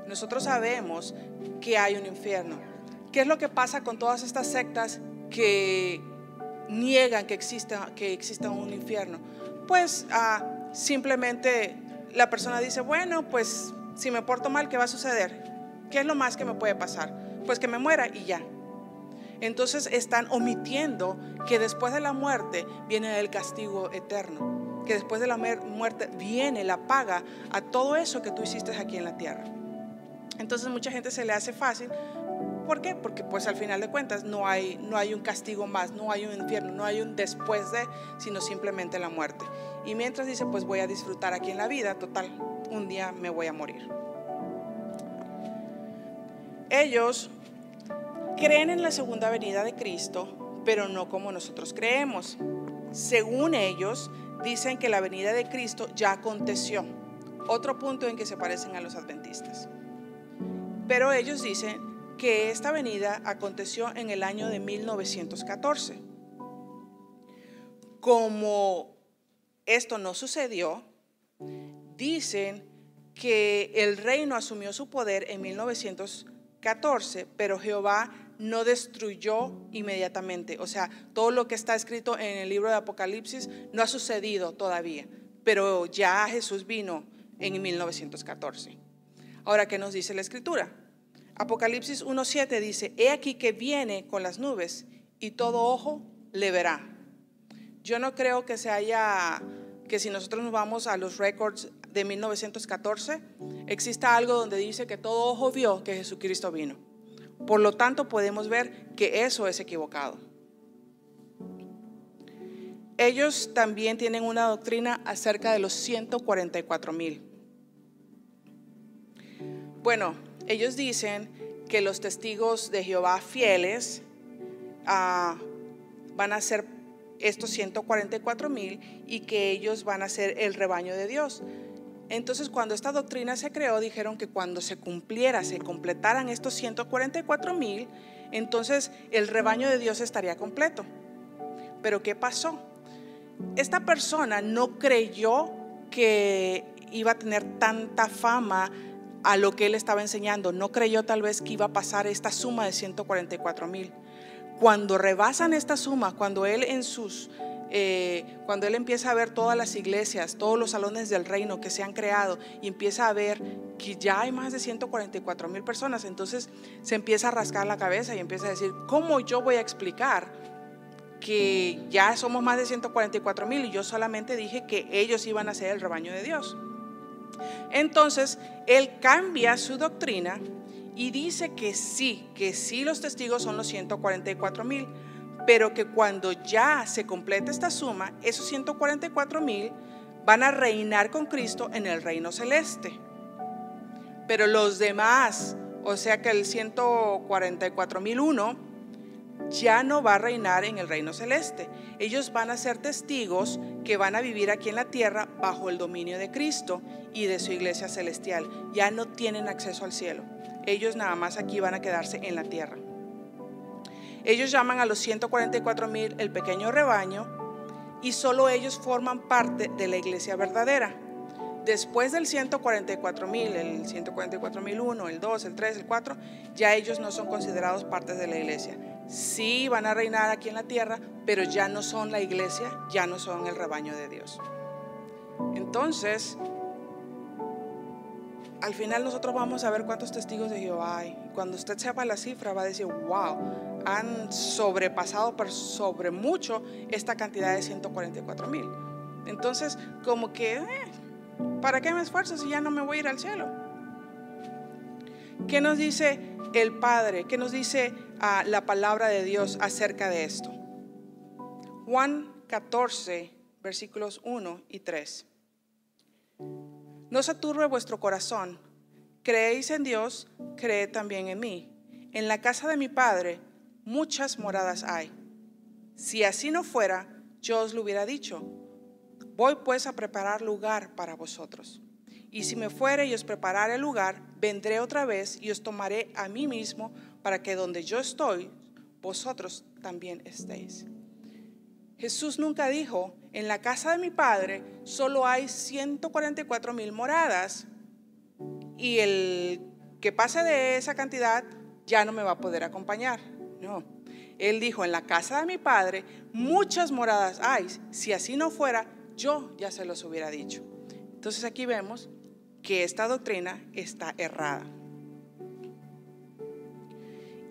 Nosotros sabemos que hay un infierno. ¿Qué es lo que pasa con todas estas sectas que niegan que exista un infierno? Pues simplemente la persona dice, bueno, pues si me porto mal, ¿qué va a suceder? ¿Qué es lo más que me puede pasar? Pues que me muera y ya. Entonces están omitiendo que después de la muerte viene el castigo eterno, que después de la muerte viene la paga a todo eso que tú hiciste aquí en la tierra. Entonces mucha gente se le hace fácil. ¿Por qué? Porque pues al final de cuentas no hay un castigo más, no hay un infierno, no hay un después de, sino simplemente la muerte. Y mientras dice, pues voy a disfrutar aquí en la vida, total, un día me voy a morir. Ellos creen en la segunda venida de Cristo, pero no como nosotros creemos. Según ellos, dicen que la venida de Cristo ya aconteció. Otro punto en que se parecen a los adventistas. Pero ellos dicen que esta venida aconteció en el año de 1914. Como esto no sucedió, dicen que el reino asumió su poder en 1914, pero Jehová no destruyó inmediatamente. O sea, todo lo que está escrito en el libro de Apocalipsis no ha sucedido todavía, pero ya Jesús vino en 1914. Ahora, ¿qué nos dice la escritura? Apocalipsis 1:7 dice, he aquí que viene con las nubes y todo ojo le verá. Yo no creo que si nosotros nos vamos a los récords de 1914, exista algo donde dice que todo ojo vio que Jesucristo vino. Por lo tanto, podemos ver que eso es equivocado. Ellos también tienen una doctrina acerca de los 144,000. Bueno, ellos dicen que los testigos de Jehová fieles van a ser estos 144,000 y que ellos van a ser el rebaño de Dios. Entonces, cuando esta doctrina se creó, dijeron que cuando se completaran estos 144,000, entonces el rebaño de Dios estaría completo. Pero ¿qué pasó? Esta persona no creyó que iba a tener tanta fama a lo que él estaba enseñando. No creyó tal vez que iba a pasar esta suma de 144,000. Cuando rebasan esta suma, cuando él en sus cuando él empieza a ver todas las iglesias, todos los salones del reino que se han creado, y empieza a ver que ya hay más de 144,000 personas, entonces se empieza a rascar la cabeza y empieza a decir: ¿cómo yo voy a explicar que ya somos más de 144,000 y yo solamente dije que ellos iban a ser el rebaño de Dios? Entonces él cambia su doctrina y dice que sí los testigos son los 144,000, pero que cuando ya se complete esta suma, esos 144,000 van a reinar con Cristo en el reino celeste. Pero los demás, o sea que el 144,001 ya no va a reinar en el reino celeste. Ellos van a ser testigos que van a vivir aquí en la tierra bajo el dominio de Cristo y de su iglesia celestial. Ya no tienen acceso al cielo. Ellos nada más aquí van a quedarse en la tierra. Ellos llaman a los 144,000 el pequeño rebaño, y solo ellos forman parte de la iglesia verdadera. Después del 144,000, el 144,001, el 2, el 3, el 4, ya ellos no son considerados partes de la iglesia. Sí van a reinar aquí en la tierra, pero ya no son la iglesia, ya no son el rebaño de Dios. Entonces, al final nosotros vamos a ver cuántos testigos de Jehová hay. Cuando usted sepa la cifra, va a decir: wow, han sobrepasado por sobre mucho esta cantidad de 144,000. Entonces, como que ¿para qué me esfuerzo si ya no me voy a ir al cielo? ¿Qué nos dice el Padre? ¿Qué nos dice la palabra de Dios acerca de esto? Juan 14, versículos 1 y 3. No se turbe vuestro corazón. Creéis en Dios, creed también en mí. En la casa de mi Padre muchas moradas hay. Si así no fuera, yo os lo hubiera dicho. Voy pues a preparar lugar para vosotros. Y si me fuere y os preparare el lugar, vendré otra vez y os tomaré a mí mismo, para que donde yo estoy, vosotros también estéis. Jesús nunca dijo: en la casa de mi Padre solo hay 144,000 moradas, y el que pase de esa cantidad ya no me va a poder acompañar. No, Él dijo: en la casa de mi Padre muchas moradas hay. Si así no fuera, yo ya se los hubiera dicho. Entonces aquí vemos que esta doctrina está errada.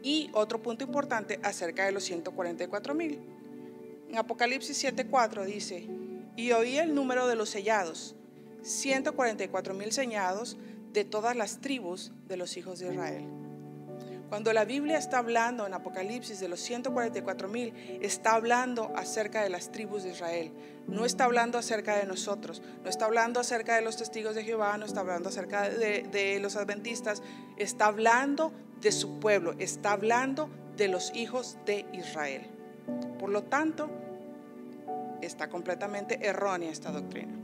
Y otro punto importante acerca de los 144,000. En Apocalipsis 7:4 dice: y oí el número de los sellados, 144,000 sellados de todas las tribus de los hijos de Israel. Cuando la Biblia está hablando en Apocalipsis de los 144,000, está hablando acerca de las tribus de Israel. No está hablando acerca de nosotros, no está hablando acerca de los testigos de Jehová, no está hablando acerca de los adventistas, está hablando de su pueblo, está hablando de los hijos de Israel. Por lo tanto, está completamente errónea esta doctrina.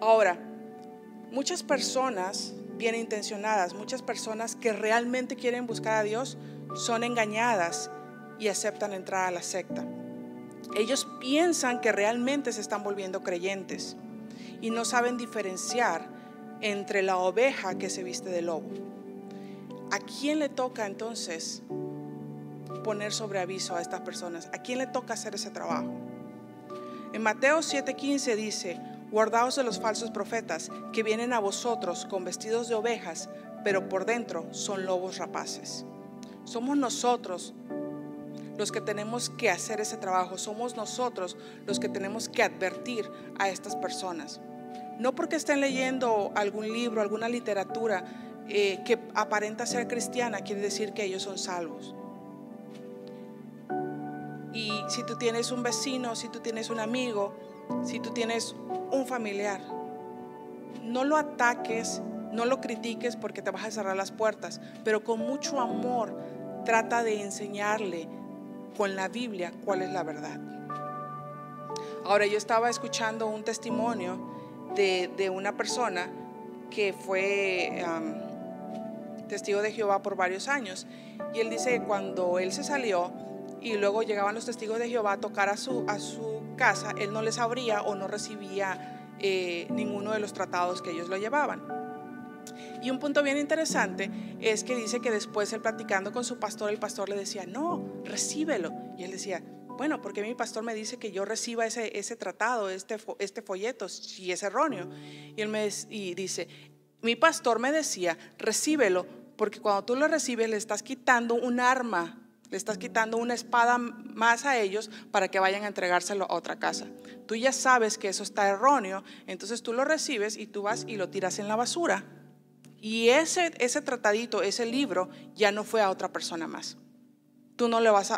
Ahora, muchas personas bien intencionadas, muchas personas que realmente quieren buscar a Dios, son engañadas y aceptan entrar a la secta. Ellos piensan que realmente se están volviendo creyentes y no saben diferenciar entre la oveja que se viste de lobo. ¿A quién le toca entonces poner sobre aviso a estas personas? ¿A quién le toca hacer ese trabajo? En Mateo 7:15 dice: guardaos de los falsos profetas que vienen a vosotros con vestidos de ovejas, pero por dentro son lobos rapaces. Somos nosotros los que tenemos que hacer ese trabajo. Somos nosotros los que tenemos que advertir a estas personas. No porque estén leyendo algún libro, alguna literatura que aparenta ser cristiana, quiere decir que ellos son salvos. Y si tú tienes un vecino, si tú tienes un amigo, si tú tienes un familiar, no lo ataques, no lo critiques porque te vas a cerrar las puertas, pero con mucho amor trata de enseñarle con la Biblia cuál es la verdad. Ahora, yo estaba escuchando un testimonio de una persona que fue testigo de Jehová por varios años, y él dice que cuando él se salió y luego llegaban los testigos de Jehová a tocar a su casa, él no les abría o no recibía ninguno de los tratados que ellos lo llevaban. Y un punto bien interesante es que dice que después él platicando con su pastor, el pastor le decía: no, recíbelo. Y él decía: Bueno, porque mi pastor me dice que yo reciba ese tratado, este folleto, si es erróneo. Y él dice, mi pastor me decía, recíbelo, porque cuando tú lo recibes le estás quitando un arma, le estás quitando una espada más a ellos para que vayan a entregárselo a otra casa. Tú ya sabes que eso está erróneo, entonces tú lo recibes y tú vas y lo tiras en la basura. Y ese tratadito, ese libro, ya no fue a otra persona más. Tú no lo vas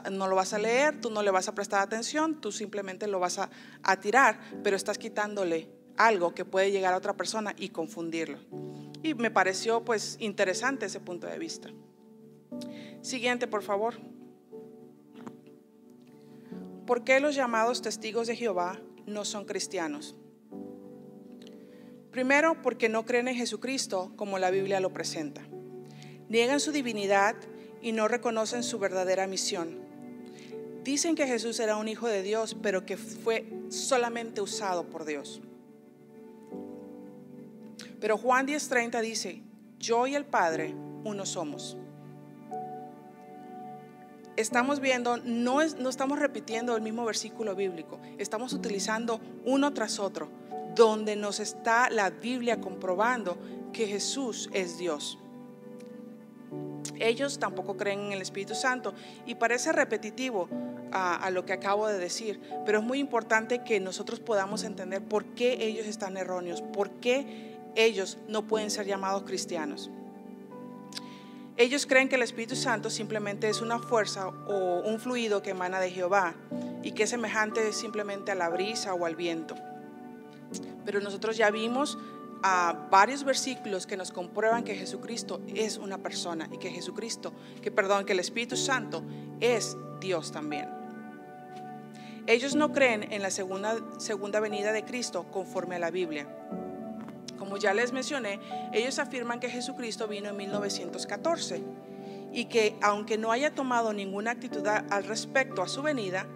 a leer, tú no le vas a prestar atención, tú simplemente lo vas a tirar, pero estás quitándole algo que puede llegar a otra persona y confundirlo. Y me pareció pues interesante ese punto de vista. Siguiente, por favor. ¿Por qué los llamados testigos de Jehová no son cristianos? Primero, porque no creen en Jesucristo como la Biblia lo presenta. Niegan su divinidad y no reconocen su verdadera misión. Dicen que Jesús era un hijo de Dios, pero que fue solamente usado por Dios. Pero Juan 10:30 dice, yo y el Padre uno somos. Estamos viendo, no estamos repitiendo el mismo versículo bíblico, estamos utilizando uno tras otro, donde nos está la Biblia comprobando que Jesús es Dios. Ellos tampoco creen en el Espíritu Santo y parece repetitivo a lo que acabo de decir, pero es muy importante que nosotros podamos entender por qué ellos están erróneos, por qué ellos no pueden ser llamados cristianos. Ellos creen que el Espíritu Santo simplemente es una fuerza o un fluido que emana de Jehová y que es semejante simplemente a la brisa o al viento. Pero nosotros ya vimos varios versículos que nos comprueban que Jesucristo es una persona y que que el Espíritu Santo es Dios también. Ellos no creen en la segunda venida de Cristo conforme a la Biblia. Como ya les mencioné, ellos afirman que Jesucristo vino en 1914 y que aunque no haya tomado ninguna actitud al respecto a su venida,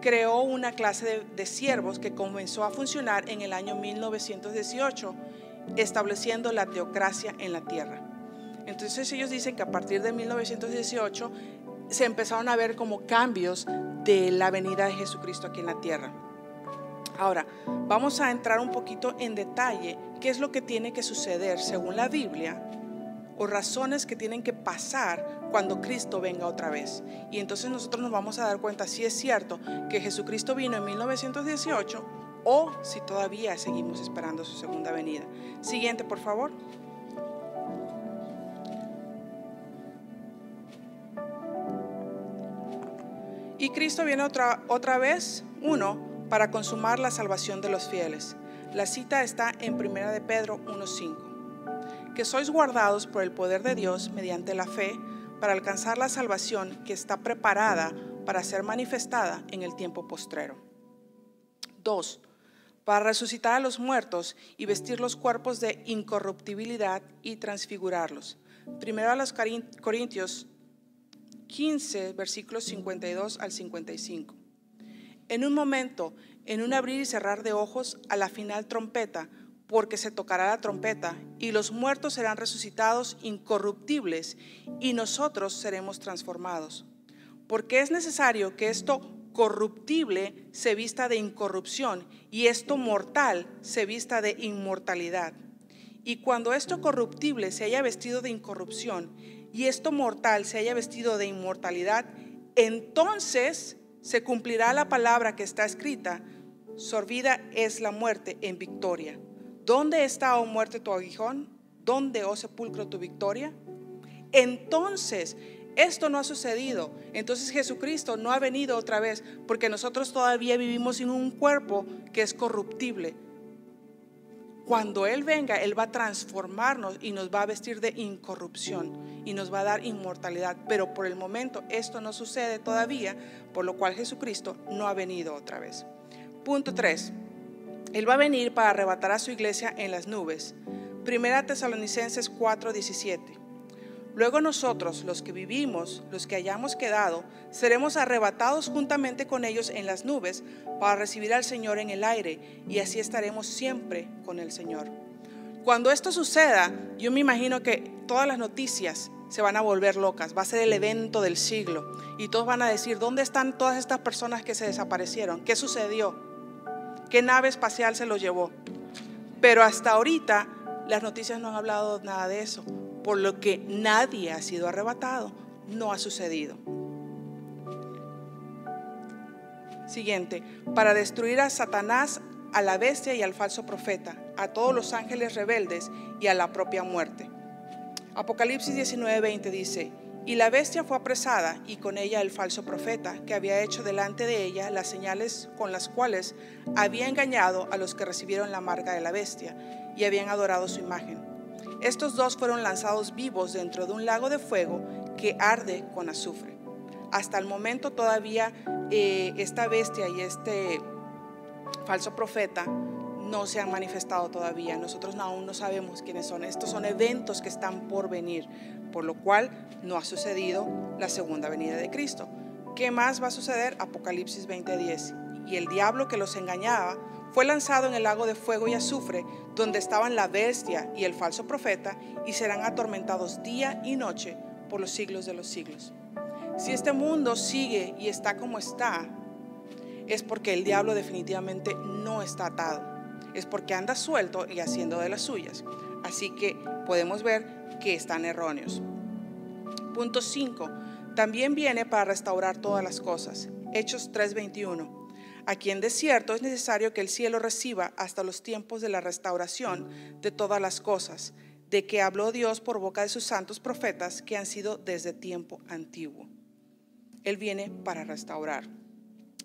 creó una clase de siervos que comenzó a funcionar en el año 1918, estableciendo la teocracia en la tierra. Entonces ellos dicen que a partir de 1918 se empezaron a ver como cambios de la venida de Jesucristo aquí en la tierra. Ahora, vamos a entrar un poquito en detalle qué es lo que tiene que suceder según la Biblia o razones que tienen que pasar cuando Cristo venga otra vez. Y entonces nosotros nos vamos a dar cuenta si es cierto que Jesucristo vino en 1918 o si todavía seguimos esperando su segunda venida. Siguiente, por favor. Y Cristo viene otra vez, para consumar la salvación de los fieles. La cita está en 1 de Pedro 1:5. Que sois guardados por el poder de Dios mediante la fe para alcanzar la salvación que está preparada para ser manifestada en el tiempo postrero. 2. Para resucitar a los muertos y vestir los cuerpos de incorruptibilidad y transfigurarlos. Primero a los Corintios 15, versículos 52 al 55. En un momento, en un abrir y cerrar de ojos, a la final trompeta, porque se tocará la trompeta, y los muertos serán resucitados incorruptibles, y nosotros seremos transformados. Porque es necesario que esto corruptible se vista de incorrupción, y esto mortal se vista de inmortalidad. Y cuando esto corruptible se haya vestido de incorrupción, y esto mortal se haya vestido de inmortalidad, entonces se cumplirá la palabra que está escrita: sorbida es la muerte en victoria. ¿Dónde está, oh muerte, tu aguijón? ¿Dónde, oh sepulcro, tu victoria? Entonces, esto no ha sucedido. Entonces Jesucristo no ha venido otra vez, porque nosotros todavía vivimos en un cuerpo que es corruptible. Cuando Él venga, Él va a transformarnos y nos va a vestir de incorrupción y nos va a dar inmortalidad. Pero por el momento esto no sucede todavía, por lo cual Jesucristo no ha venido otra vez. Punto 3. Él va a venir para arrebatar a su iglesia en las nubes. 1 Tesalonicenses 4:17. Luego nosotros, los que vivimos, los que hayamos quedado, seremos arrebatados juntamente con ellos en las nubes para recibir al Señor en el aire, y así estaremos siempre con el Señor. Cuando esto suceda, yo me imagino que todas las noticias se van a volver locas, va a ser el evento del siglo y todos van a decir: ¿dónde están todas estas personas que se desaparecieron? ¿Qué sucedió? ¿Qué nave espacial se los llevó? Pero hasta ahorita las noticias no han hablado nada de eso, por lo que nadie ha sido arrebatado, no ha sucedido. Siguiente: para destruir a Satanás, a la bestia y al falso profeta, a todos los ángeles rebeldes y a la propia muerte. Apocalipsis 19:20 dice: y la bestia fue apresada, y con ella el falso profeta, que había hecho delante de ella las señales con las cuales había engañado a los que recibieron la marca de la bestia y habían adorado su imagen. Estos dos fueron lanzados vivos dentro de un lago de fuego que arde con azufre. Hasta el momento todavía esta bestia y este falso profeta no se han manifestado todavía. Nosotros aún no sabemos quiénes son. Estos son eventos que están por venir, por lo cual no ha sucedido la segunda venida de Cristo. ¿Qué más va a suceder? Apocalipsis 20:10: y el diablo que los engañaba fue lanzado en el lago de fuego y azufre, donde estaban la bestia y el falso profeta, y serán atormentados día y noche por los siglos de los siglos. Si este mundo sigue y está como está, es porque el diablo definitivamente no está atado. Es porque anda suelto y haciendo de las suyas. Así que podemos ver que están erróneos. Punto 5. También viene para restaurar todas las cosas. Hechos 3:21. Aquí en desierto es necesario que el cielo reciba hasta los tiempos de la restauración de todas las cosas, de que habló Dios por boca de sus santos profetas que han sido desde tiempo antiguo. Él viene para restaurar.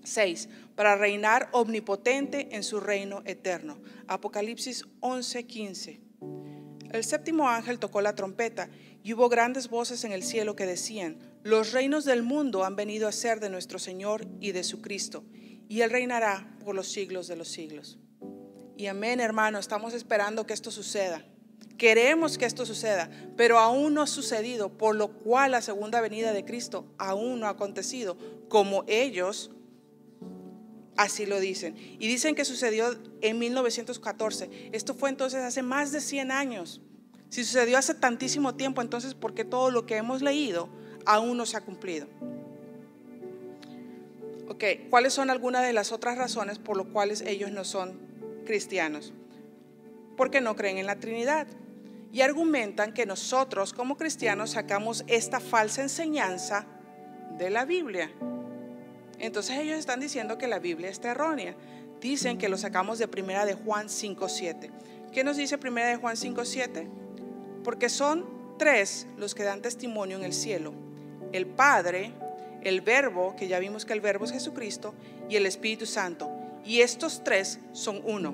6. Para reinar omnipotente en su reino eterno. Apocalipsis 11:15. El séptimo ángel tocó la trompeta y hubo grandes voces en el cielo que decían: los reinos del mundo han venido a ser de nuestro Señor y de su Cristo, y Él reinará por los siglos de los siglos. Y amén, hermano, estamos esperando que esto suceda. Queremos que esto suceda, pero aún no ha sucedido, por lo cual la segunda venida de Cristo aún no ha acontecido, como ellos así lo dicen. Y dicen que sucedió en 1914. Esto fue entonces hace más de 100 años. Si sucedió hace tantísimo tiempo, entonces ¿por qué todo lo que hemos leído aún no se ha cumplido? Ok, ¿cuáles son algunas de las otras razones por las cuales ellos no son cristianos? Porque no creen en la Trinidad. Y argumentan que nosotros como cristianos sacamos esta falsa enseñanza de la Biblia. Entonces ellos están diciendo que la Biblia está errónea. Dicen que lo sacamos de Primera de Juan 5:7. ¿Qué nos dice Primera de Juan 5:7? Porque son 3 los que dan testimonio en el cielo: el Padre, el Verbo, que ya vimos que el Verbo es Jesucristo, y el Espíritu Santo. Y estos 3 son uno.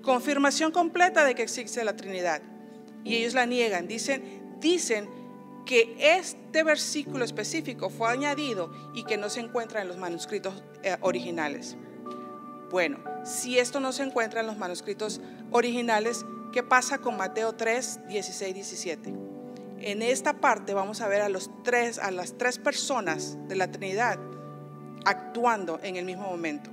Confirmación completa de que existe la Trinidad. Y ellos la niegan. Dicen que este versículo específico fue añadido y que no se encuentra en los manuscritos originales. Bueno, si esto no se encuentra en los manuscritos originales, ¿qué pasa con Mateo 3, 16, 17? En esta parte vamos a ver a las tres personas de la Trinidad actuando en el mismo momento.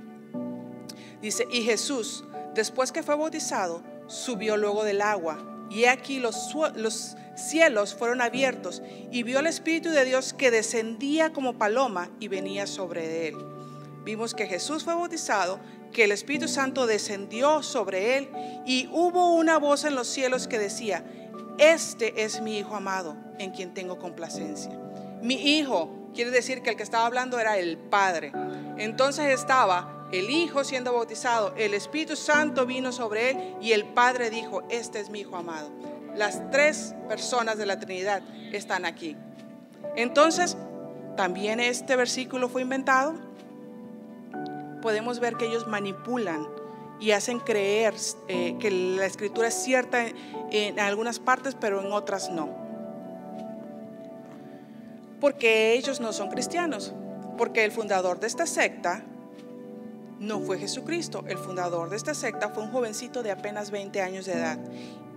Dice: y Jesús, después que fue bautizado, subió luego del agua, y aquí los cielos fueron abiertos, y vio al Espíritu de Dios que descendía como paloma y venía sobre él. Vimos que Jesús fue bautizado, que el Espíritu Santo descendió sobre él, y hubo una voz en los cielos que decía: este es mi Hijo amado, en quien tengo complacencia. Mi Hijo quiere decir que el que estaba hablando era el Padre. Entonces estaba el Hijo siendo bautizado, el Espíritu Santo vino sobre él y el Padre dijo: este es mi Hijo amado. Las 3 personas de la Trinidad están aquí. Entonces, ¿también este versículo fue inventado? Podemos ver que ellos manipulan y hacen creer que la escritura es cierta en algunas partes, pero en otras no. Porque ellos no son cristianos. Porque el fundador de esta secta no fue Jesucristo. El fundador de esta secta fue un jovencito de apenas 20 años de edad.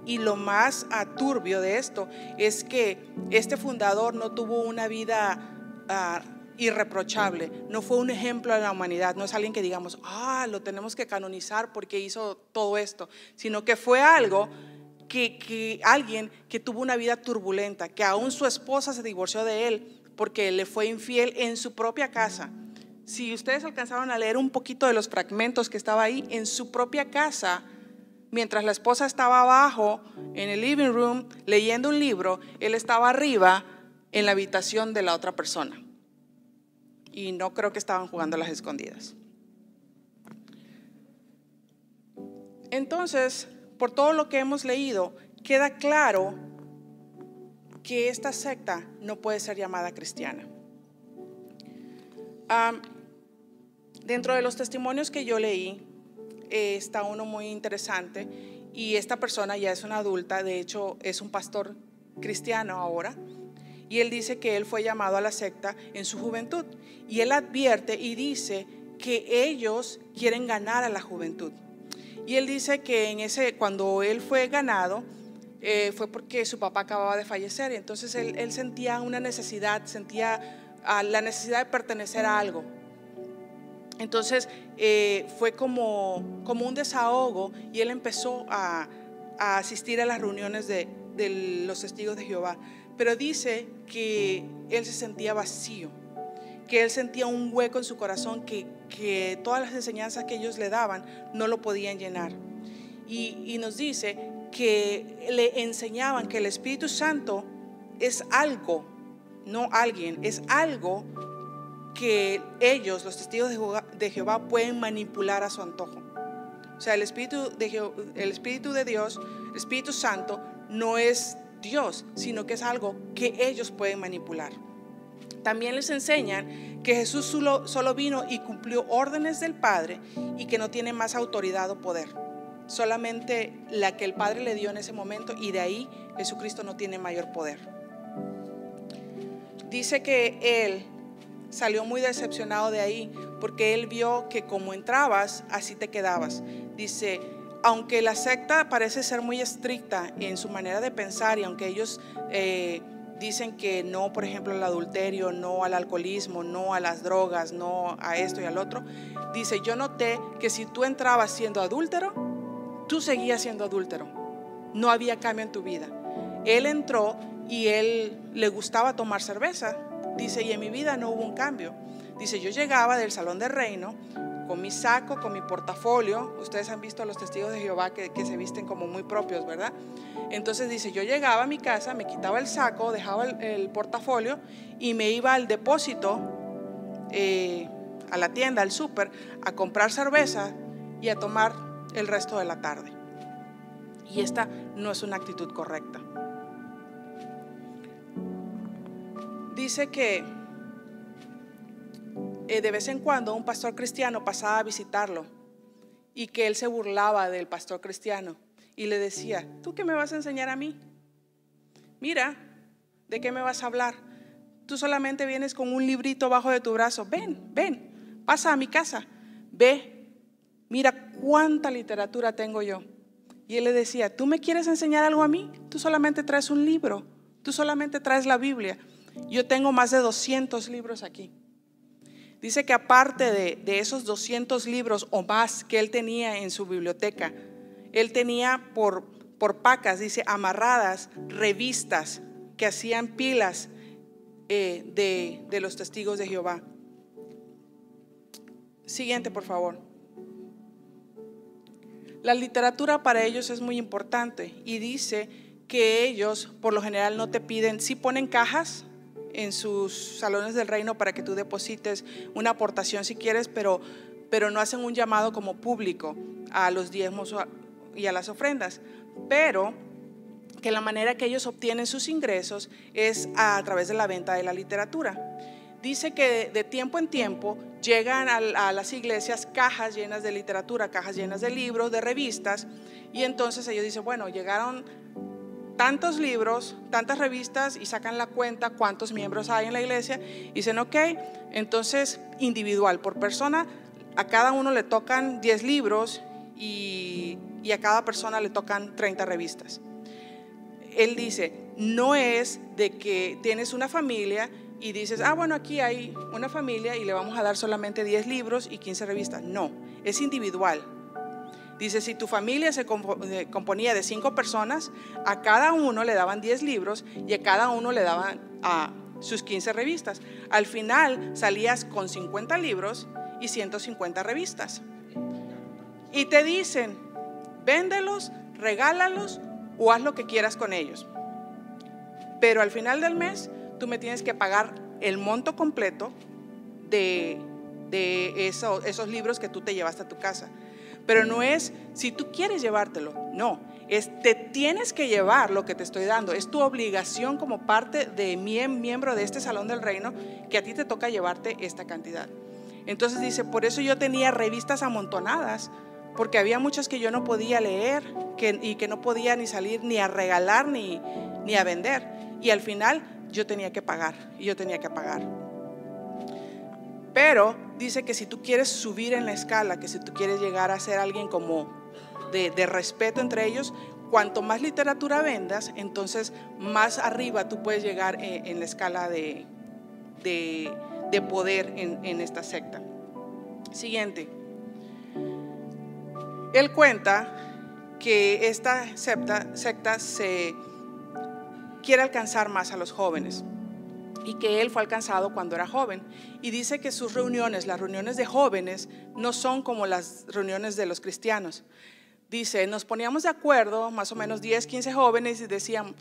Y lo más turbio de esto es que este fundador no tuvo una vida irreprochable, no fue un ejemplo a la humanidad, no es alguien que digamos, lo tenemos que canonizar porque hizo todo esto, sino que fue algo que alguien que tuvo una vida turbulenta, que aún su esposa se divorció de él porque le fue infiel en su propia casa. Si ustedes alcanzaron a leer un poquito de los fragmentos que estaba ahí, en su propia casa, mientras la esposa estaba abajo en el living room leyendo un libro, él estaba arriba en la habitación de la otra persona. Y no creo que estaban jugando a las escondidas. Entonces, por todo lo que hemos leído, queda claro que esta secta no puede ser llamada cristiana. Dentro de los testimonios que yo leí, está uno muy interesante, y esta persona ya es una adulta, de hecho es un pastor cristiano ahora, y él dice que él fue llamado a la secta en su juventud, y él advierte y dice que ellos quieren ganar a la juventud. Y él dice que cuando él fue ganado, fue porque su papá acababa de fallecer, y entonces él sentía una necesidad, sentía la necesidad de pertenecer a algo. Entonces fue como un desahogo, y él empezó a asistir a las reuniones de los testigos de Jehová. Pero dice que él se sentía vacío, que él sentía un hueco en su corazón, que todas las enseñanzas que ellos le daban no lo podían llenar. Y nos dice que le enseñaban que el Espíritu Santo es algo, no alguien, es algo que ellos, los testigos de Jehová, pueden manipular a su antojo. O sea, el Espíritu de Dios, el Espíritu Santo, no es Dios, sino que es algo que ellos pueden manipular. También les enseñan que Jesús solo vino y cumplió órdenes del Padre, y que no tiene más autoridad o poder, solamente la que el Padre le dio en ese momento, y de ahí Jesucristo no tiene mayor poder. Dice que él salió muy decepcionado de ahí, porque él vio que como entrabas, así te quedabas. Dice, aunque la secta parece ser muy estricta en su manera de pensar, y aunque ellos dicen que no, por ejemplo, al adulterio, no al alcoholismo, no a las drogas, no a esto y al otro, dice, yo noté que si tú entrabas siendo adúltero, tú seguías siendo adúltero, no había cambio en tu vida. Él entró y él le gustaba tomar cerveza, dice, y en mi vida no hubo un cambio. Dice, yo llegaba del salón del reino con mi saco, con mi portafolio. Ustedes han visto a los testigos de Jehová que se visten como muy propios, ¿verdad? Entonces dice, yo llegaba a mi casa, me quitaba el saco, dejaba el portafolio y me iba al depósito, a la tienda, al súper, a comprar cerveza y a tomar el resto de la tarde. Y esta no es una actitud correcta. Dice que de vez en cuando un pastor cristiano pasaba a visitarlo, y que él se burlaba del pastor cristiano y le decía, ¿tú qué me vas a enseñar a mí? Mira, ¿de qué me vas a hablar? Tú solamente vienes con un librito bajo de tu brazo. Ven, pasa a mi casa, ve, mira cuánta literatura tengo yo. Y él le decía, ¿tú me quieres enseñar algo a mí? Tú solamente traes un libro, tú solamente traes la Biblia. Yo tengo más de 200 libros aquí. Dice que aparte de esos 200 libros o más que él tenía en su biblioteca, él tenía por pacas, dice, amarradas, revistas que hacían pilas de los testigos de Jehová. Siguiente, por favor. La literatura para ellos es muy importante, y dice que ellos por lo general no te piden, sí ponen cajas en sus salones del reino para que tú deposites una aportación si quieres, pero no hacen un llamado como público a los diezmos y a las ofrendas. Pero que la manera que ellos obtienen sus ingresos es a través de la venta de la literatura. Dice que de tiempo en tiempo llegan a las iglesias cajas llenas de literatura, cajas llenas de libros, de revistas, y entonces ellos dicen, bueno, llegaron tantos libros, tantas revistas, y sacan la cuenta cuántos miembros hay en la iglesia, y dicen, ok, entonces individual, por persona, a cada uno le tocan 10 libros y a cada persona le tocan 30 revistas. Él dice, no es de que tienes una familia y dices, bueno, aquí hay una familia y le vamos a dar solamente 10 libros y 15 revistas. No, es individual. Dice, si tu familia se componía de 5 personas, a cada uno le daban 10 libros y a cada uno le daban sus 15 revistas. Al final salías con 50 libros y 150 revistas. Y te dicen, véndelos, regálalos o haz lo que quieras con ellos. Pero al final del mes tú me tienes que pagar el monto completo de esos libros que tú te llevaste a tu casa. Pero no es si tú quieres llevártelo, no, te tienes que llevar lo que te estoy dando. Es tu obligación como parte de miembro de este salón del reino, que a ti te toca llevarte esta cantidad. Entonces dice, por eso yo tenía revistas amontonadas, porque había muchas que yo no podía leer y que no podía ni salir ni a regalar ni a vender. Y al final yo tenía que pagar, Pero dice que si tú quieres subir en la escala, que si tú quieres llegar a ser alguien como de respeto entre ellos, cuanto más literatura vendas, entonces más arriba tú puedes llegar en la escala de poder en esta secta. Siguiente. Él cuenta que esta secta se quiere alcanzar más a los jóvenes, y que él fue alcanzado cuando era joven. Y dice que sus reuniones, las reuniones de jóvenes, no son como las reuniones de los cristianos. Dice, nos poníamos de acuerdo, más o menos 10, 15 jóvenes, y decían,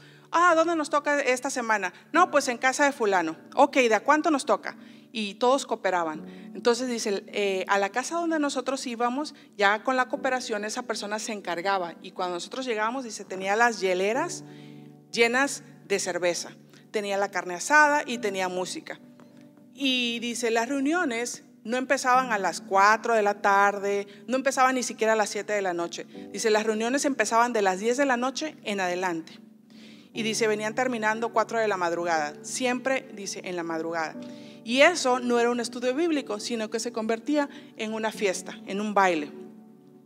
¿dónde nos toca esta semana? No, pues en casa de fulano. Ok, ¿de a cuánto nos toca? Y todos cooperaban. Entonces dice, a la casa donde nosotros íbamos, ya con la cooperación esa persona se encargaba. Y cuando nosotros llegábamos, dice, tenía las hieleras llenas de cerveza, tenía la carne asada y tenía música. Y dice, las reuniones no empezaban a las 4 de la tarde, no empezaban ni siquiera a las 7 de la noche. Dice, las reuniones empezaban de las 10 de la noche en adelante. Y dice, venían terminando 4 de la madrugada, siempre, dice, en la madrugada. Y eso no era un estudio bíblico, sino que se convertía en una fiesta, en un baile.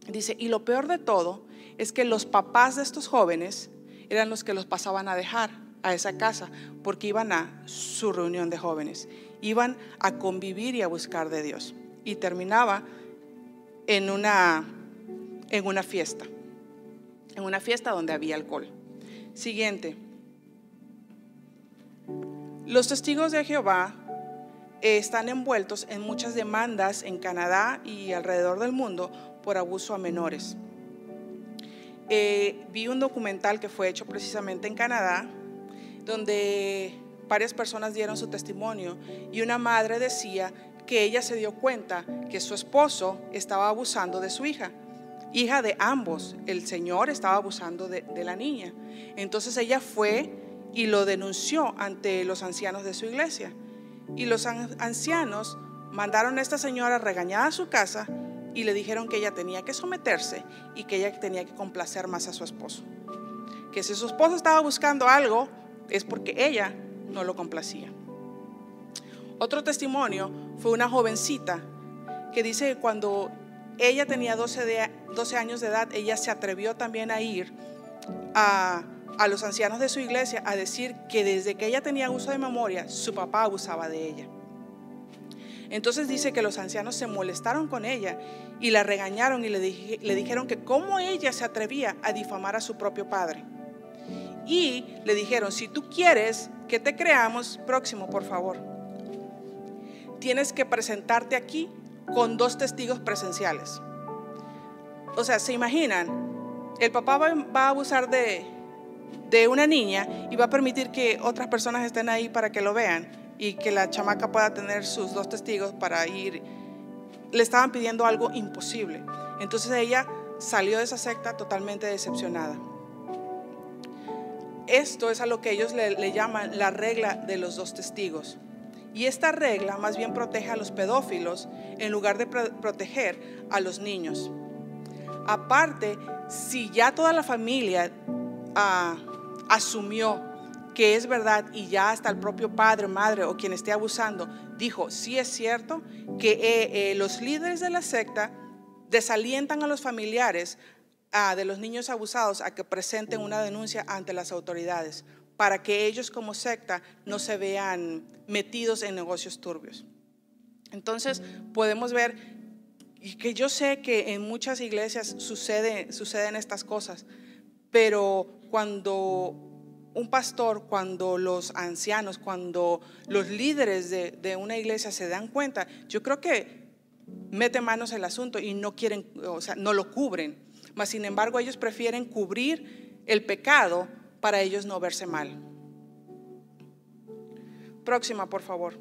Dice, y lo peor de todo es que los papás de estos jóvenes eran los que los pasaban a dejar a esa casa, porque iban a su reunión de jóvenes, iban a convivir y a buscar de Dios, y terminaba en una fiesta donde había alcohol. Siguiente. Los testigos de Jehová están envueltos en muchas demandas en Canadá y alrededor del mundo por abuso a menores. Vi un documental que fue hecho precisamente en Canadá, donde varias personas dieron su testimonio, y una madre decía que ella se dio cuenta que su esposo estaba abusando de su hija de ambos. El señor estaba abusando de la niña. Entonces ella fue y lo denunció ante los ancianos de su iglesia, y los ancianos mandaron a esta señora regañada a su casa y le dijeron que ella tenía que someterse y que ella tenía que complacer más a su esposo, que si su esposo estaba buscando algo es porque ella no lo complacía. Otro testimonio fue una jovencita que dice que cuando ella tenía 12 años de edad, ella se atrevió también a ir a los ancianos de su iglesia a decir que desde que ella tenía uso de memoria, su papá abusaba de ella. Entonces dice que los ancianos se molestaron con ella y la regañaron y le dijeron que cómo ella se atrevía a difamar a su propio padre. Y le dijeron, si tú quieres que te creamos, próximo por favor, tienes que presentarte aquí con 2 testigos presenciales. O sea, ¿se imaginan? El papá va a abusar de una niña y va a permitir que otras personas estén ahí para que lo vean, y que la chamaca pueda tener sus 2 testigos para ir. Le estaban pidiendo algo imposible. Entonces ella salió de esa secta totalmente decepcionada. Esto es a lo que ellos le llaman la regla de los 2 testigos. Y esta regla más bien protege a los pedófilos en lugar de proteger a los niños. Aparte, si ya toda la familia asumió que es verdad, y ya hasta el propio padre, madre o quien esté abusando dijo, sí es cierto, que los líderes de la secta desalientan a los familiares de los niños abusados a que presenten una denuncia ante las autoridades, para que ellos como secta no se vean metidos en negocios turbios. Entonces podemos ver Y que yo sé que en muchas iglesias suceden estas cosas, pero cuando un pastor, cuando los ancianos, cuando los líderes de una iglesia se dan cuenta, yo creo que meten manos en el asunto y no quieren, o sea, no lo cubren. Mas sin embargo, ellos prefieren cubrir el pecado para ellos no verse mal. Próxima, por favor.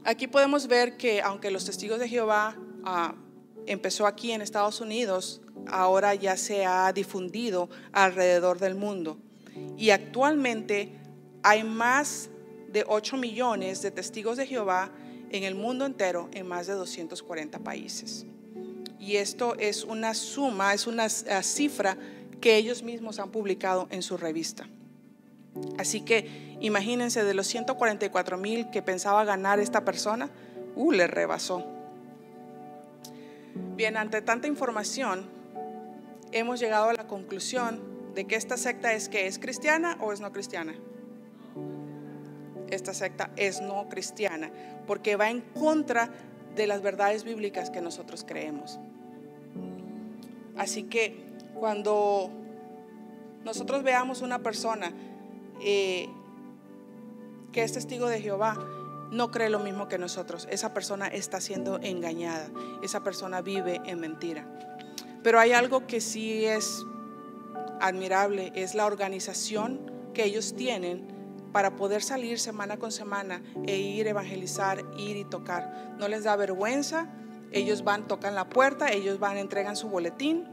Aquí podemos ver que aunque los testigos de Jehová empezó aquí en Estados Unidos, ahora ya se ha difundido alrededor del mundo. Y actualmente hay más de 8 millones de testigos de Jehová en el mundo entero, en más de 240 países. Y esto es una suma, es una cifra que ellos mismos han publicado en su revista. Así que imagínense, de los 144,000 que pensaba ganar esta persona, le rebasó. Bien, ante tanta información, hemos llegado a la conclusión de que esta secta ¿es cristiana o es no cristiana? Esta secta es no cristiana, porque va en contra de las verdades bíblicas que nosotros creemos. Así que cuando nosotros veamos una persona que es testigo de Jehová, no cree lo mismo que nosotros, esa persona está siendo engañada, esa persona vive en mentira. Pero hay algo que sí es admirable, es la organización que ellos tienen para poder salir semana con semana e ir a evangelizar, ir y tocar. No les da vergüenza, ellos van, tocan la puerta, ellos van, entregan su boletín,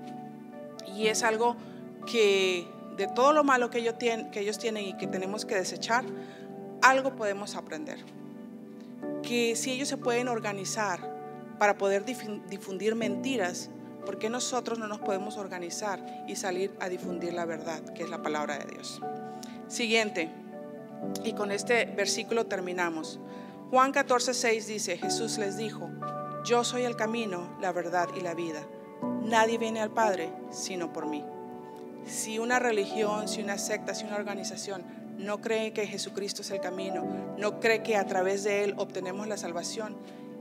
y es algo que de todo lo malo que ellos tienen y que tenemos que desechar, algo podemos aprender. Que si ellos se pueden organizar para poder difundir mentiras, ¿por qué nosotros no nos podemos organizar y salir a difundir la verdad, que es la palabra de Dios? Siguiente, y con este versículo terminamos. Juan 14:6 dice: Jesús les dijo: yo soy el camino, la verdad y la vida. Nadie viene al Padre sino por mí. Si una religión, si una secta, si una organización no cree que Jesucristo es el camino, no cree que a través de Él obtenemos la salvación,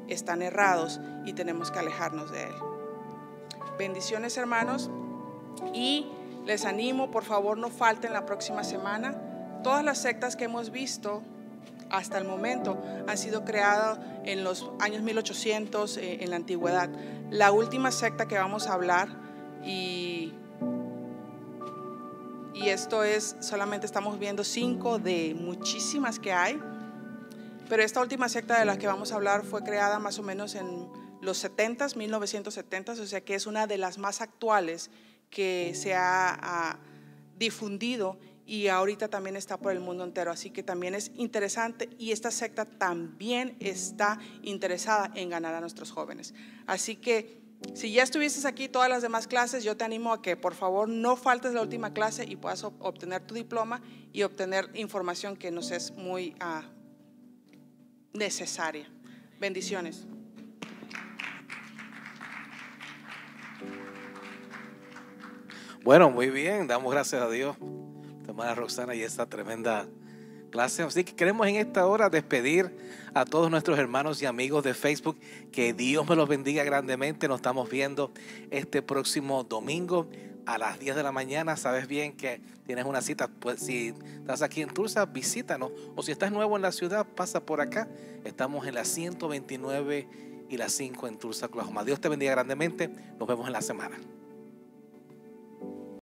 están errados y tenemos que alejarnos de Él. Bendiciones, hermanos, y les animo, por favor, no falten la próxima semana. Todas las sectas que hemos visto hasta el momento han sido creadas en los años 1800, en la antigüedad. La última secta que vamos a hablar, y esto es, solamente estamos viendo 5 de muchísimas que hay, pero esta última secta de la que vamos a hablar fue creada más o menos en los 70s, 1970s, o sea que es una de las más actuales que se ha difundido, y ahorita también está por el mundo entero, así que también es interesante, y esta secta también está interesada en ganar a nuestros jóvenes. Así que si ya estuvieses aquí todas las demás clases, yo te animo a que por favor no faltes la última clase y puedas obtener tu diploma y obtener información que nos es muy necesaria. Bendiciones. Bueno, muy bien, damos gracias a Dios, hermana Roxana, y esta tremenda clase. Así que queremos en esta hora despedir a todos nuestros hermanos y amigos de Facebook. Que Dios me los bendiga grandemente. Nos estamos viendo este próximo domingo a las 10 de la mañana. Sabes bien que tienes una cita, pues si estás aquí en Tulsa, visítanos, o si estás nuevo en la ciudad, pasa por acá. Estamos en la 129 y la 5 en Tulsa, Oklahoma. Dios te bendiga grandemente. Nos vemos en la semana.